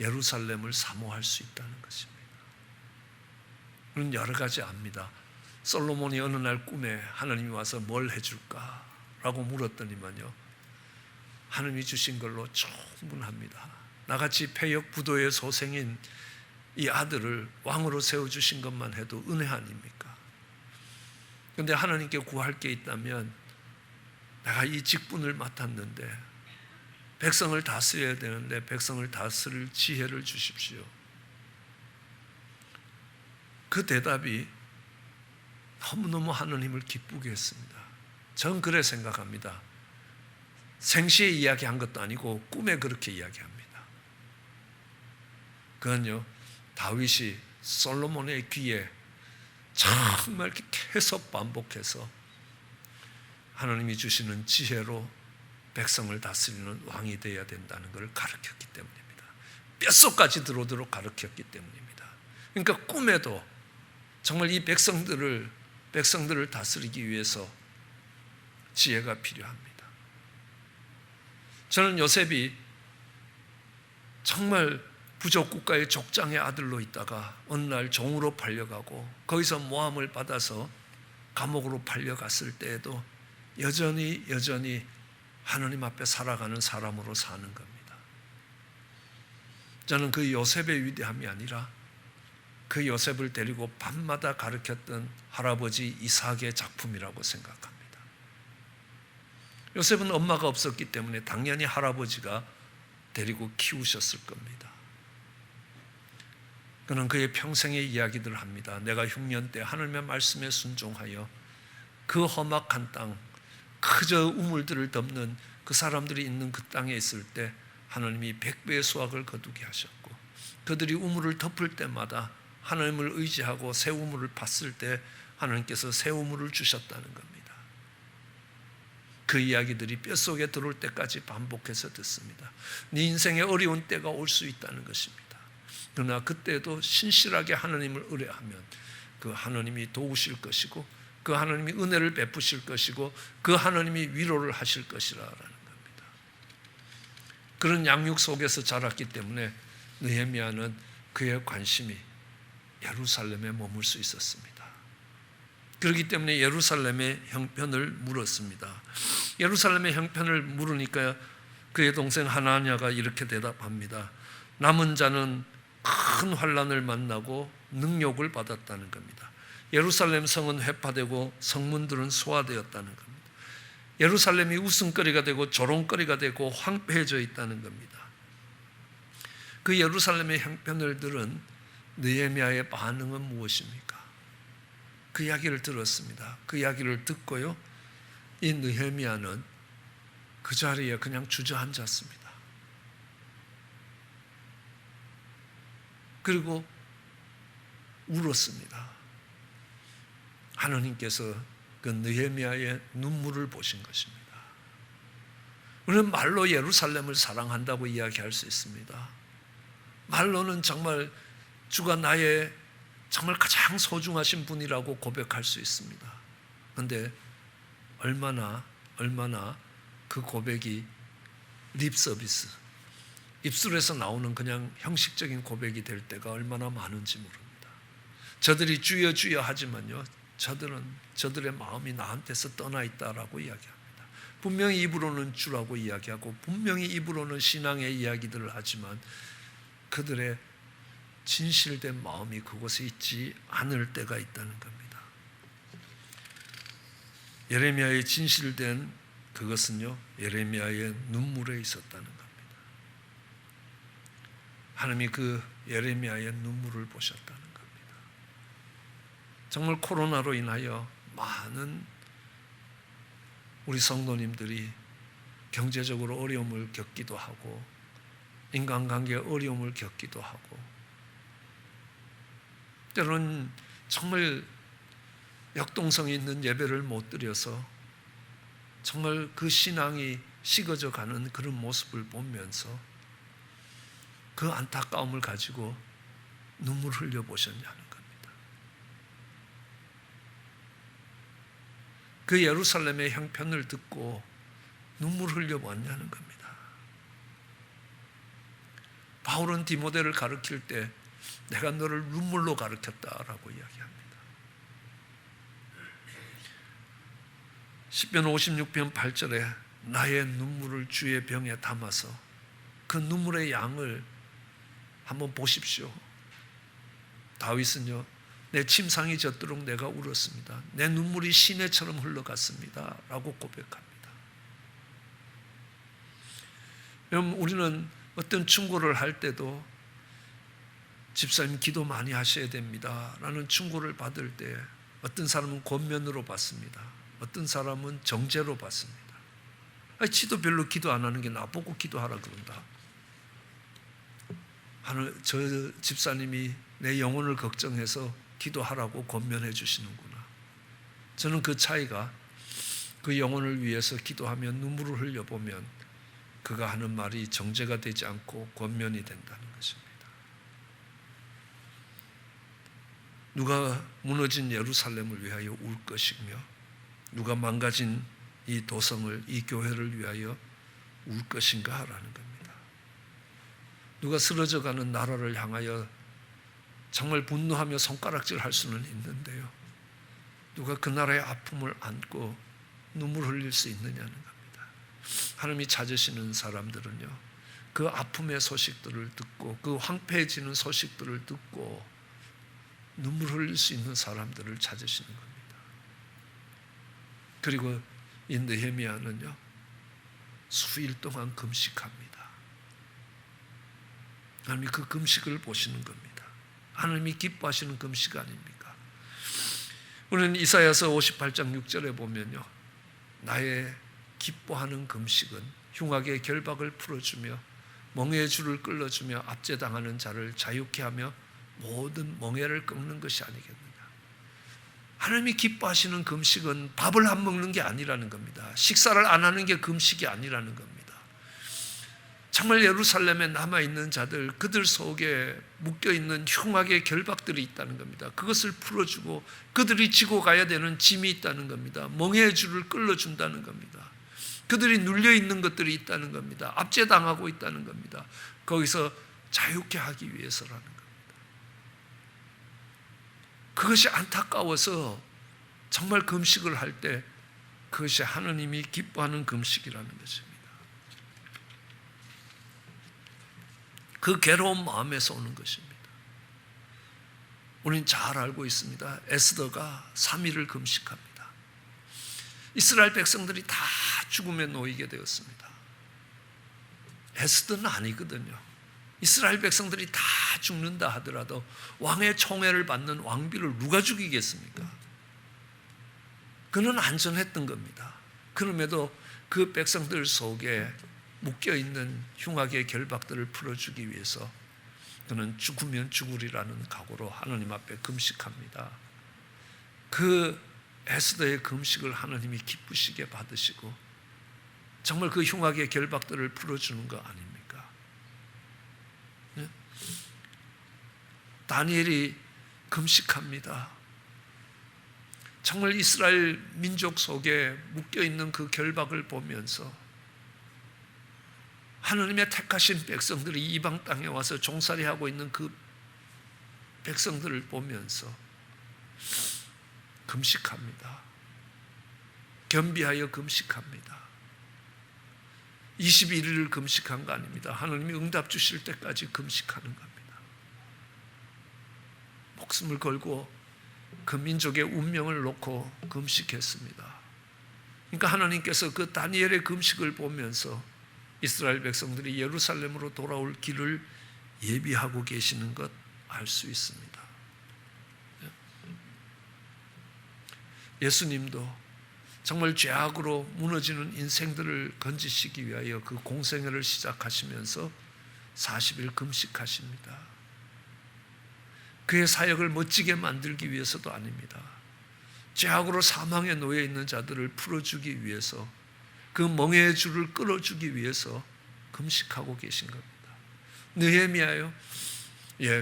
예루살렘을 사모할 수 있다는 것입니다. 그런 여러 가지 압니다. 솔로몬이 어느 날 꿈에 하나님이 와서 뭘 해줄까? 라고 물었더니만요, 하나님이 주신 걸로 충분합니다. 나같이 폐역 부도의 소생인 이 아들을 왕으로 세워주신 것만 해도 은혜 아닙니까? 그런데 하나님께 구할 게 있다면 내가 이 직분을 맡았는데 백성을 다스려야 되는데 백성을 다스릴 지혜를 주십시오. 그 대답이 너무너무 하나님을 기쁘게 했습니다. 전 그래 생각합니다. 생시에 이야기한 것도 아니고 꿈에 그렇게 이야기합니다. 그건요, 다윗이 솔로몬의 귀에 정말 계속 반복해서 하나님이 주시는 지혜로 백성을 다스리는 왕이 되어야 된다는 것을 가르쳤기 때문입니다. 뼛속까지 들어오도록 가르쳤기 때문입니다. 그러니까 꿈에도 정말 이 백성들을 다스리기 위해서 지혜가 필요합니다. 저는 요셉이 정말 부족 국가의 족장의 아들로 있다가 어느 날 종으로 팔려가고 거기서 모함을 받아서 감옥으로 팔려갔을 때에도 여전히 하나님 앞에 살아가는 사람으로 사는 겁니다. 저는 그 요셉의 위대함이 아니라 그 요셉을 데리고 밤마다 가르쳤던 할아버지 이삭의 작품이라고 생각합니다. 요셉은 엄마가 없었기 때문에 당연히 할아버지가 데리고 키우셨을 겁니다. 그는 그의 평생의 이야기들을 합니다. 내가 흉년 때 하나님의 말씀에 순종하여 그 험악한 땅, 그저 우물들을 덮는 그 사람들이 있는 그 땅에 있을 때 하나님이 100배의 수확을 거두게 하셨고, 그들이 우물을 덮을 때마다 하나님을 의지하고 새 우물을 팠을 때 하나님께서 새 우물을 주셨다는 겁니다. 그 이야기들이 뼛속에 들어올 때까지 반복해서 듣습니다. 네 인생에 어려운 때가 올 수 있다는 것입니다. 그러나 그때도 신실하게 하나님을 의뢰하면 그 하나님이 도우실 것이고 그 하나님이 은혜를 베푸실 것이고 그 하나님이 위로를 하실 것이라는 겁니다. 그런 양육 속에서 자랐기 때문에 느헤미야는 그의 관심이 예루살렘에 머물 수 있었습니다. 그렇기 때문에 예루살렘의 형편을 물었습니다. 예루살렘의 형편을 물으니까 그의 동생 하나냐가 이렇게 대답합니다. 남은 자는 큰 환난을 만나고 능욕을 받았다는 겁니다. 예루살렘 성은 회파되고 성문들은 소화되었다는 겁니다. 예루살렘이 웃음거리가 되고 조롱거리가 되고 황폐해져 있다는 겁니다. 그 예루살렘의 형편을 들은 느헤미야의 반응은 무엇입니까? 그 이야기를 들었습니다. 그 이야기를 듣고요, 이 느헤미야는 그 자리에 그냥 주저앉았습니다. 그리고 울었습니다. 하나님께서 그 느헤미야의 눈물을 보신 것입니다. 우리는 말로 예루살렘을 사랑한다고 이야기할 수 있습니다. 말로는 정말 주가 나의 정말 가장 소중하신 분이라고 고백할 수 있습니다. 그런데 얼마나 그 고백이 립 서비스, 입술에서 나오는 그냥 형식적인 고백이 될 때가 얼마나 많은지 모릅니다. 저들이 주여 주여 하지만요, 저들의 마음이 나한테서 떠나 있다라고 이야기합니다. 분명히 입으로는 주라고 이야기하고 분명히 입으로는 신앙의 이야기들을 하지만 그들의 진실된 마음이 그곳에 있지 않을 때가 있다는 겁니다. 예레미야의 진실된 그것은요, 예레미야의 눈물에 있었다는 겁니다. 하나님이 그 예레미야의 눈물을 보셨다는 겁니다. 정말 코로나로 인하여 많은 우리 성도님들이 경제적으로 어려움을 겪기도 하고 인간관계에 어려움을 겪기도 하고 때로는 정말 역동성이 있는 예배를 못 드려서 정말 그 신앙이 식어져 가는 그런 모습을 보면서 그 안타까움을 가지고 눈물 흘려 보셨냐는 겁니다. 그 예루살렘의 형편을 듣고 눈물 흘려 보았냐는 겁니다. 바울은 디모데를 가르칠 때 내가 너를 눈물로 가르쳤다라고 이야기합니다. 시편 56편 8절에 나의 눈물을 주의 병에 담아서 그 눈물의 양을 한번 보십시오. 다윗은요, 내 침상이 젖도록 내가 울었습니다. 내 눈물이 시내처럼 흘러갔습니다 라고 고백합니다. 여러분, 우리는 어떤 충고를 할 때도 집사님 기도 많이 하셔야 됩니다 라는 충고를 받을 때 어떤 사람은 권면으로 받습니다. 어떤 사람은 정죄로 받습니다. 지도 별로 기도 안 하는 게 나보고 기도하라 그런다. 저 집사님이 내 영혼을 걱정해서 기도하라고 권면해 주시는구나. 저는 그 차이가 그 영혼을 위해서 기도하면 눈물을 흘려보면 그가 하는 말이 정죄가 되지 않고 권면이 된다는 것입니다. 누가 무너진 예루살렘을 위하여 울 것이며 누가 망가진 이 도성을, 이 교회를 위하여 울 것인가 라는 겁니다. 누가 쓰러져가는 나라를 향하여 정말 분노하며 손가락질할 수는 있는데요, 누가 그 나라의 아픔을 안고 눈물 흘릴 수 있느냐는 겁니다. 하나님이 찾으시는 사람들은요, 그 아픔의 소식들을 듣고 그 황폐해지는 소식들을 듣고 눈물 흘릴 수 있는 사람들을 찾으시는 겁니다. 그리고 이 느헤미야는요, 수일 동안 금식합니다. 하나님이 그 금식을 보시는 겁니다. 하나님이 기뻐하시는 금식 아닙니까? 우리는 이사야서 58장 6절에 보면요, 나의 기뻐하는 금식은 흉악의 결박을 풀어주며 멍에의 줄을 끌어주며 압제당하는 자를 자유케 하며 모든 멍에를 꺾는 것이 아니겠느냐. 하나님이 기뻐하시는 금식은 밥을 안 먹는 게 아니라는 겁니다. 식사를 안 하는 게 금식이 아니라는 겁니다. 정말 예루살렘에 남아있는 자들, 그들 속에 묶여있는 흉악의 결박들이 있다는 겁니다. 그것을 풀어주고 그들이 지고 가야 되는 짐이 있다는 겁니다. 멍에의 줄을 끌어준다는 겁니다. 그들이 눌려있는 것들이 있다는 겁니다. 압제당하고 있다는 겁니다. 거기서 자유케 하기 위해서라는 겁니다. 그것이 안타까워서 정말 금식을 할 때 그것이 하나님이 기뻐하는 금식이라는 것입니다. 그 괴로운 마음에서 오는 것입니다. 우리는 잘 알고 있습니다. 에스더가 3일을 금식합니다. 이스라엘 백성들이 다 죽음에 놓이게 되었습니다. 에스더는 아니거든요. 이스라엘 백성들이 다 죽는다 하더라도 왕의 총애를 받는 왕비를 누가 죽이겠습니까? 그는 안전했던 겁니다. 그럼에도 그 백성들 속에 묶여있는 흉악의 결박들을 풀어주기 위해서 그는 죽으면 죽으리라는 각오로 하나님 앞에 금식합니다. 그 에스더의 금식을 하나님이 기쁘시게 받으시고 정말 그 흉악의 결박들을 풀어주는 거 아닙니까? 다니엘이 금식합니다. 정말 이스라엘 민족 속에 묶여있는 그 결박을 보면서 하나님의 택하신 백성들이 이방 땅에 와서 종살이하고 있는 그 백성들을 보면서 금식합니다. 겸비하여 금식합니다. 21일을 금식한 거 아닙니다. 하나님이 응답 주실 때까지 금식하는 겁니다. 목숨을 걸고 그 민족의 운명을 놓고 금식했습니다. 그러니까 하나님께서 그 다니엘의 금식을 보면서 이스라엘 백성들이 예루살렘으로 돌아올 길을 예비하고 계시는 것 알 수 있습니다. 예수님도 정말 죄악으로 무너지는 인생들을 건지시기 위하여 그 공생애를 시작하시면서 40일 금식하십니다. 그의 사역을 멋지게 만들기 위해서도 아닙니다. 죄악으로 사망에 놓여 있는 자들을 풀어주기 위해서, 그 멍에의 줄을 끌어주기 위해서 금식하고 계신 겁니다. 느헤미야요,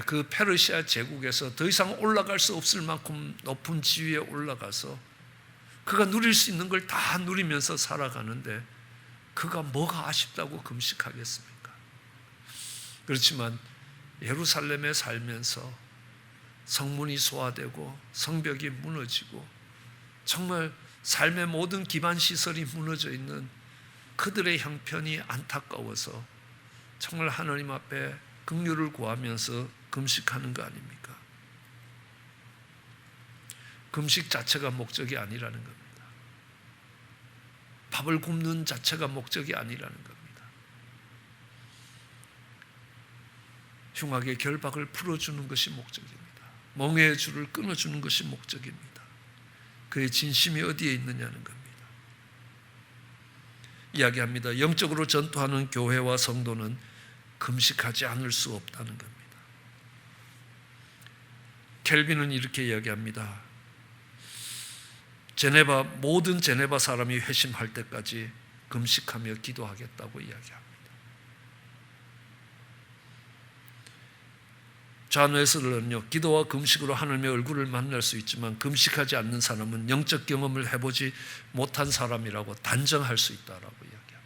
그 페르시아 제국에서 더 이상 올라갈 수 없을 만큼 높은 지위에 올라가서 그가 누릴 수 있는 걸 다 누리면서 살아가는데 그가 뭐가 아쉽다고 금식하겠습니까? 그렇지만 예루살렘에 살면서 성문이 소화되고 성벽이 무너지고 정말 삶의 모든 기반 시설이 무너져 있는 그들의 형편이 안타까워서 정말 하나님 앞에 긍휼을 구하면서 금식하는 거 아닙니까? 금식 자체가 목적이 아니라는 겁니다. 밥을 굶는 자체가 목적이 아니라는 겁니다. 흉악의 결박을 풀어주는 것이 목적입니다. 멍에의 줄을 끊어주는 것이 목적입니다. 그의 진심이 어디에 있느냐는 겁니다. 이야기합니다. 영적으로 전투하는 교회와 성도는 금식하지 않을 수 없다는 겁니다. 켈빈은 이렇게 이야기합니다. 모든 제네바 사람이 회심할 때까지 금식하며 기도하겠다고 이야기합니다. 존 웨슬리는요, 기도와 금식으로 하나님의 얼굴을 만날 수 있지만 금식하지 않는 사람은 영적 경험을 해보지 못한 사람이라고 단정할 수 있다라고 이야기합니다.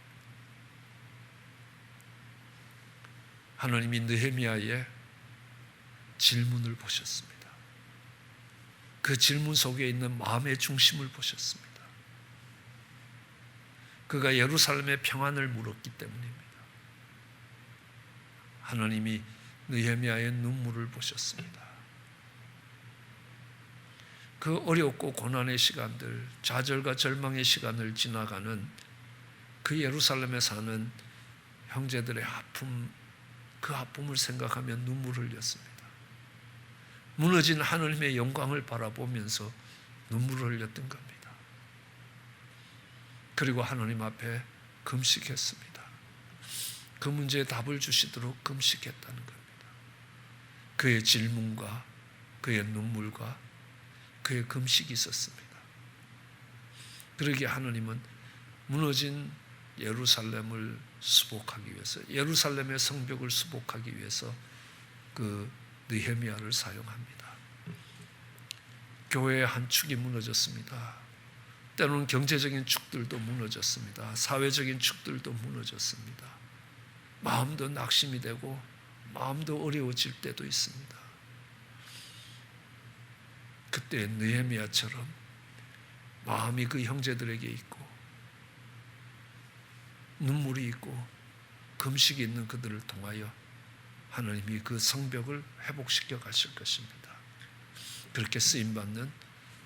하나님이 느헤미야의 질문을 보셨습니다. 그 질문 속에 있는 마음의 중심을 보셨습니다. 그가 예루살렘의 평안을 물었기 때문입니다. 하나님이 느헤미야의 눈물을 보셨습니다. 그 어렵고 고난의 시간들, 좌절과 절망의 시간을 지나가는 그 예루살렘에 사는 형제들의 아픔, 그 아픔을 생각하며 눈물을 흘렸습니다. 무너진 하나님의 영광을 바라보면서 눈물을 흘렸던 겁니다. 그리고 하나님 앞에 금식했습니다. 그 문제에 답을 주시도록 금식했다는 겁니다. 그의 질문과 그의 눈물과 그의 금식이 있었습니다. 그러기에 하나님은 무너진 예루살렘을 수복하기 위해서, 예루살렘의 성벽을 수복하기 위해서 그 느헤미야를 사용합니다. 교회의 한 축이 무너졌습니다. 때로는 경제적인 축들도 무너졌습니다. 사회적인 축들도 무너졌습니다. 마음도 낙심이 되고 마음도 어려워질 때도 있습니다. 그때 느헤미야처럼 마음이 그 형제들에게 있고 눈물이 있고 금식이 있는 그들을 통하여 하나님이 그 성벽을 회복시켜 가실 것입니다. 그렇게 쓰임받는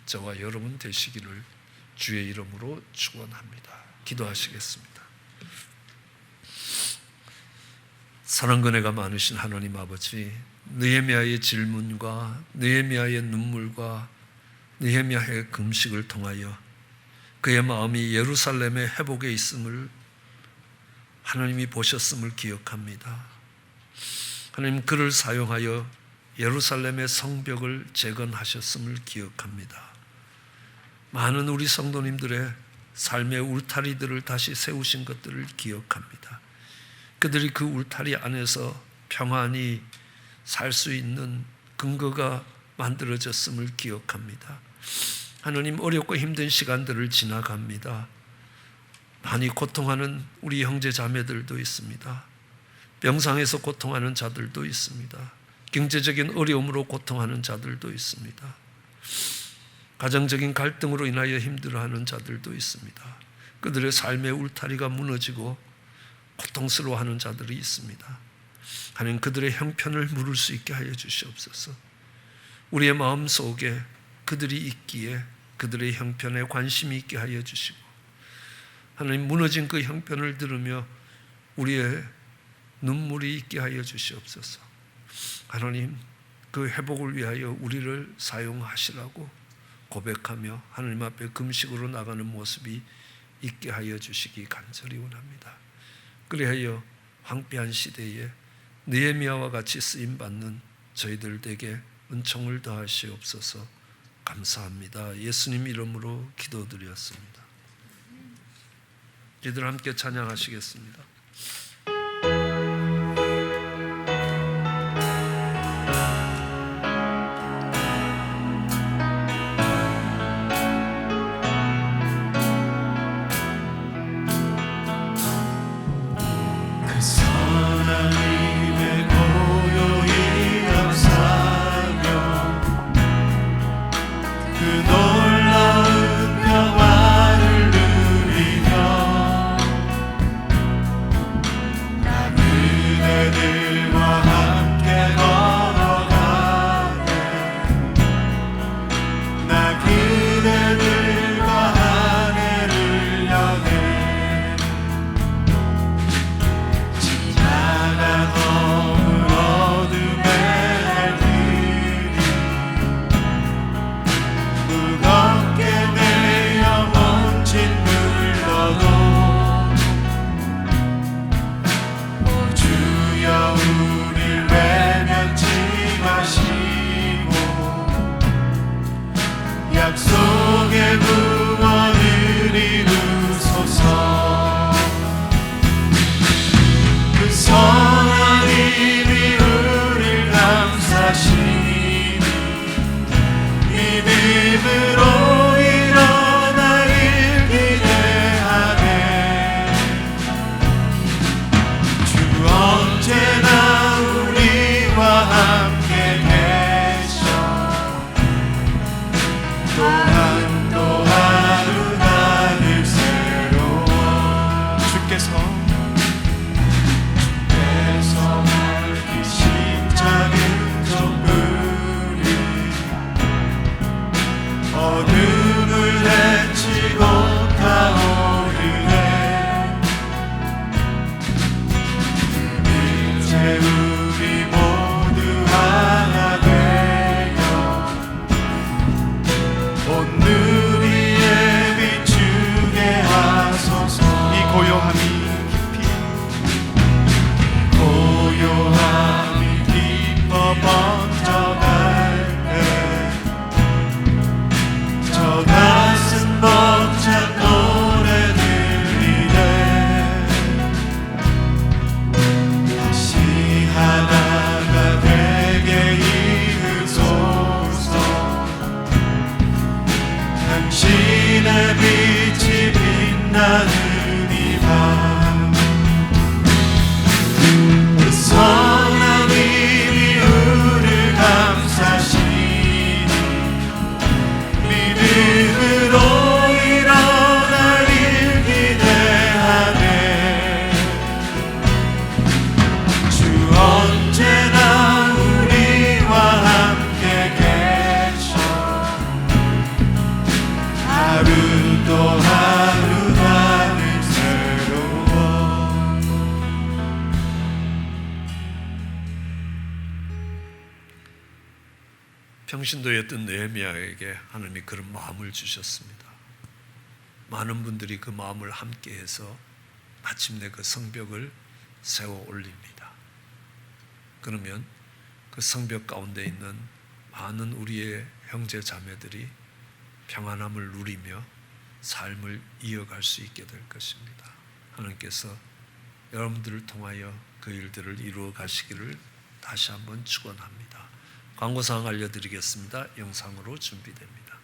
저와 여러분 되시기를 주의 이름으로 축원합니다. 기도하시겠습니다. 사랑과 은혜가 많으신 하나님 아버지, 느헤미야의 질문과 느헤미야의 눈물과 느헤미야의 금식을 통하여 그의 마음이 예루살렘의 회복에 있음을 하나님이 보셨음을 기억합니다. 하나님, 그를 사용하여 예루살렘의 성벽을 재건하셨음을 기억합니다. 많은 우리 성도님들의 삶의 울타리들을 다시 세우신 것들을 기억합니다. 그들이 그 울타리 안에서 평안히 살 수 있는 근거가 만들어졌음을 기억합니다. 하나님, 어렵고 힘든 시간들을 지나갑니다. 많이 고통하는 우리 형제 자매들도 있습니다. 병상에서 고통하는 자들도 있습니다. 경제적인 어려움으로 고통하는 자들도 있습니다. 가정적인 갈등으로 인하여 힘들어하는 자들도 있습니다. 그들의 삶의 울타리가 무너지고 고통스러워하는 자들이 있습니다. 하나님, 그들의 형편을 물을 수 있게 하여 주시옵소서. 우리의 마음 속에 그들이 있기에 그들의 형편에 관심이 있게 하여 주시고, 하나님, 무너진 그 형편을 들으며 우리의 눈물이 있게 하여 주시옵소서. 하나님, 그 회복을 위하여 우리를 사용하시라고 고백하며 하나님 앞에 금식으로 나가는 모습이 있게 하여 주시기 간절히 원합니다. 그리하여 황폐한 시대에 느헤미야와 같이 쓰임받는 저희들에게 은총을 더하시옵소서. 감사합니다. 예수님 이름으로 기도드렸습니다. 저희들 함께 찬양하시겠습니다. 하나님의 고요히 감사하며 그 놀라운 평화를 누리며 나 그대들과 함께 걸어가네. 나 그대들과 한 해를 여네. 지나간 어느 어둠의 길이 무겁게 내 영혼 짓눌러도 오 주여 우릴 외면치 마시고 약속의 구원을 이루소서. 그 선한 님이 우릴 감싸시니 믿음으로 일어나길 기대하네. 주 언제나 우리와 함께 계셔. 또한 또 하루 나를 새로워. 주께서 십자군 촛불이 어둠을 헤치고 타오르네. 이제 우리 모두 하나 되어 온 누리에 비추게 하소서. 이 고요함이 고요함이 깊어 번져갈 때 저 가슴 벅찬 노래 들리네. 다시 하나가 되게 이으소서. 당신의 빛이 빛나는 이 밤 그 선한 님이 우릴 감싸시니 믿음으로 일어나길 기대하네. 주 언제나 우리와 함께 계셔. 하루 또 하루 나를 새로워. 평신도였던 느헤미야에게 하나님이 그런 마음을 주셨습니다. 많은 분들이 그 마음을 함께해서 마침내 그 성벽을 세워 올립니다. 그러면 그 성벽 가운데 있는 많은 우리의 형제 자매들이 평안함을 누리며 삶을 이어갈 수 있게 될 것입니다. 하나님께서 여러분들을 통하여 그 일들을 이루어 가시기를 다시 한번 축원합니다. 광고사항 알려드리겠습니다. 영상으로 준비됩니다.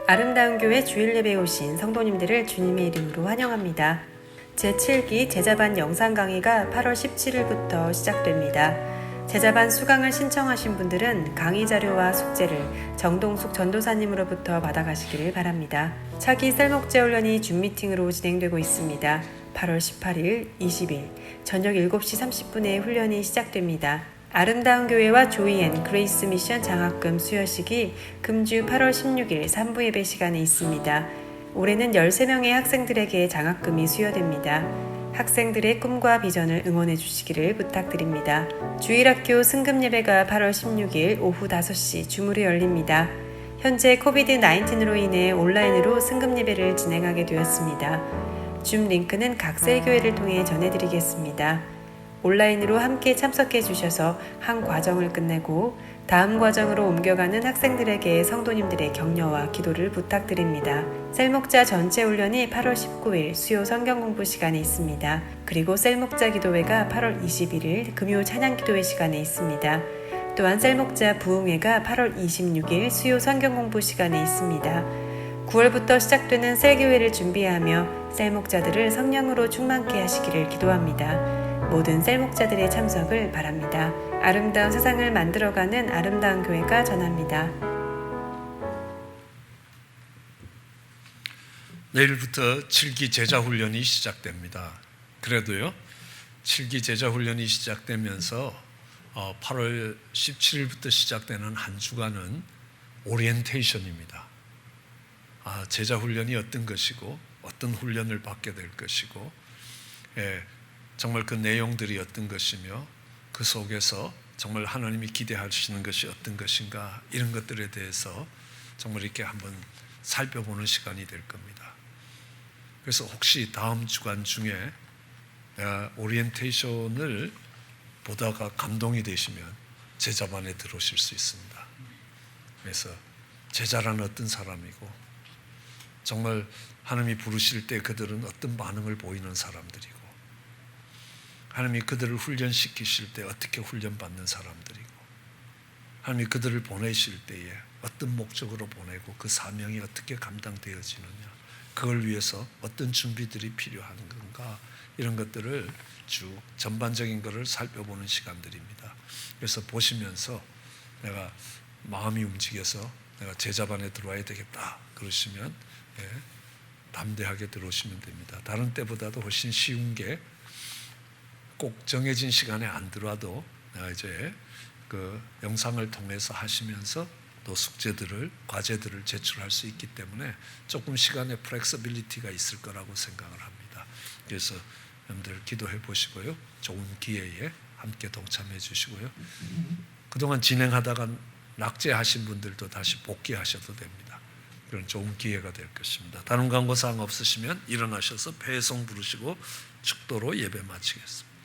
아름다운 교회 주일 예배에 오신 성도님들을 주님의 이름으로 환영합니다. 제7기 제자반 영상 강의가 8월 17일부터 시작됩니다. 제자반 수강을 신청하신 분들은 강의 자료와 숙제를 정동숙 전도사님으로부터 받아가시기를 바랍니다. 차기 셀목제 훈련이 줌 미팅으로 진행되고 있습니다. 8월 18일, 20일 저녁 7시 30분에 훈련이 시작됩니다. 아름다운 교회와 조이앤 그레이스 미션 장학금 수여식이 금주 8월 16일 3부 예배 시간에 있습니다. 올해는 13명의 학생들에게 장학금이 수여됩니다. 학생들의 꿈과 비전을 응원해 주시기를 부탁드립니다. 주일학교 승급 예배가 8월 16일 오후 5시 줌으로 열립니다. 현재 코비드-19로 인해 온라인으로 승급 예배를 진행하게 되었습니다. 줌 링크는 각 셀교회를 통해 전해드리겠습니다. 온라인으로 함께 참석해 주셔서 한 과정을 끝내고 다음 과정으로 옮겨가는 학생들에게 성도님들의 격려와 기도를 부탁드립니다. 셀목자 전체 훈련이 8월 19일 수요 성경 공부 시간에 있습니다. 그리고 셀목자 기도회가 8월 21일 금요 찬양 기도회 시간에 있습니다. 또한 셀목자 부흥회가 8월 26일 수요 성경 공부 시간에 있습니다. 9월부터 시작되는 셀교회를 준비하며 셀목자들을 성령으로 충만케 하시기를 기도합니다. 모든 셀목자들의 참석을 바랍니다. 아름다운 세상을 만들어가는 아름다운 교회가 전합니다. 내일부터 7기 제자훈련이 시작됩니다. 그래도요, 7기 제자훈련이 시작되면서 8월 17일부터 시작되는 한 주간은 오리엔테이션입니다. 제자훈련이 어떤 것이고 어떤 훈련을 받게 될 것이고 정말 그 내용들이 어떤 것이며 그 속에서 정말 하나님이 기대하시는 것이 어떤 것인가, 이런 것들에 대해서 정말 이렇게 한번 살펴보는 시간이 될 겁니다. 그래서 혹시 다음 주간 중에 오리엔테이션을 보다가 감동이 되시면 제자반에 들어오실 수 있습니다. 그래서 제자란 어떤 사람이고 정말 하나님이 부르실 때 그들은 어떤 반응을 보이는 사람들이고 하나님이 그들을 훈련시키실 때 어떻게 훈련받는 사람들이고 하나님이 그들을 보내실 때에 어떤 목적으로 보내고 그 사명이 어떻게 감당되어지느냐, 그걸 위해서 어떤 준비들이 필요한 건가, 이런 것들을 쭉 전반적인 것을 살펴보는 시간들입니다. 그래서 보시면서 내가 마음이 움직여서 내가 제자반에 들어와야 되겠다 그러시면 담대하게 들어오시면 됩니다. 다른 때보다도 훨씬 쉬운 게 꼭 정해진 시간에 안 들어와도 내가 이제 그 영상을 통해서 하시면서 또 숙제들을, 과제들을 제출할 수 있기 때문에 조금 시간의 플렉서빌리티가 있을 거라고 생각을 합니다. 그래서 여러분들 기도해 보시고요, 좋은 기회에 함께 동참해 주시고요, 그동안 진행하다가 낙제하신 분들도 다시 복귀하셔도 됩니다. 그런 좋은 기회가 될 것입니다. 다른 광고사항 없으시면 일어나셔서 배송 부르시고 축도로 예배 마치겠습니다.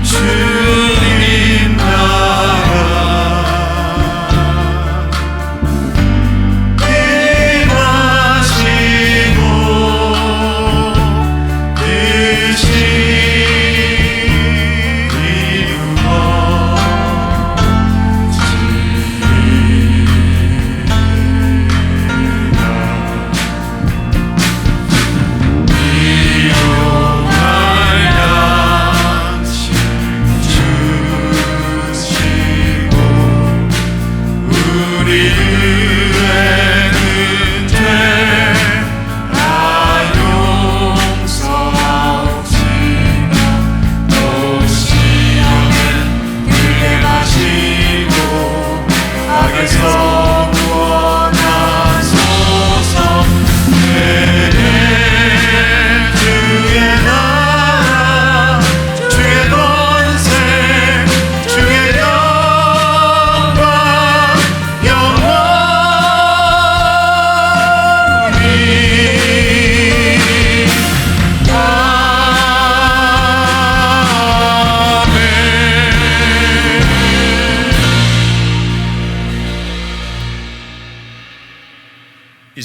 주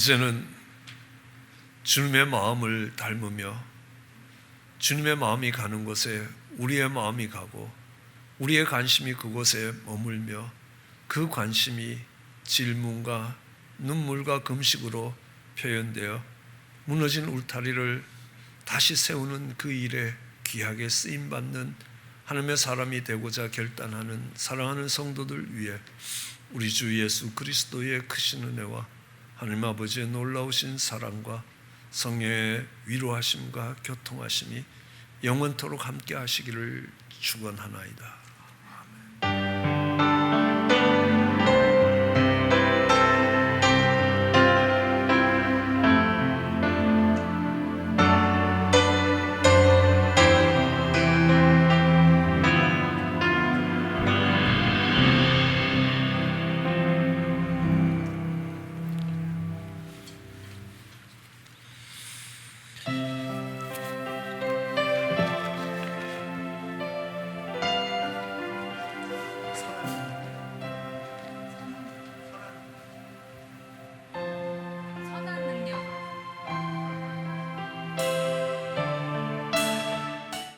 이제는 주님의 마음을 닮으며 주님의 마음이 가는 곳에 우리의 마음이 가고 우리의 관심이 그곳에 머물며 그 관심이 질문과 눈물과 금식으로 표현되어 무너진 울타리를 다시 세우는 그 일에 귀하게 쓰임받는 하나님의 사람이 되고자 결단하는 사랑하는 성도들 위해 우리 주 예수 그리스도의 크신 은혜와 하나님 아버지의 놀라우신 사랑과 성령의 위로하심과 교통하심이 영원토록 함께 하시기를 축원하나이다.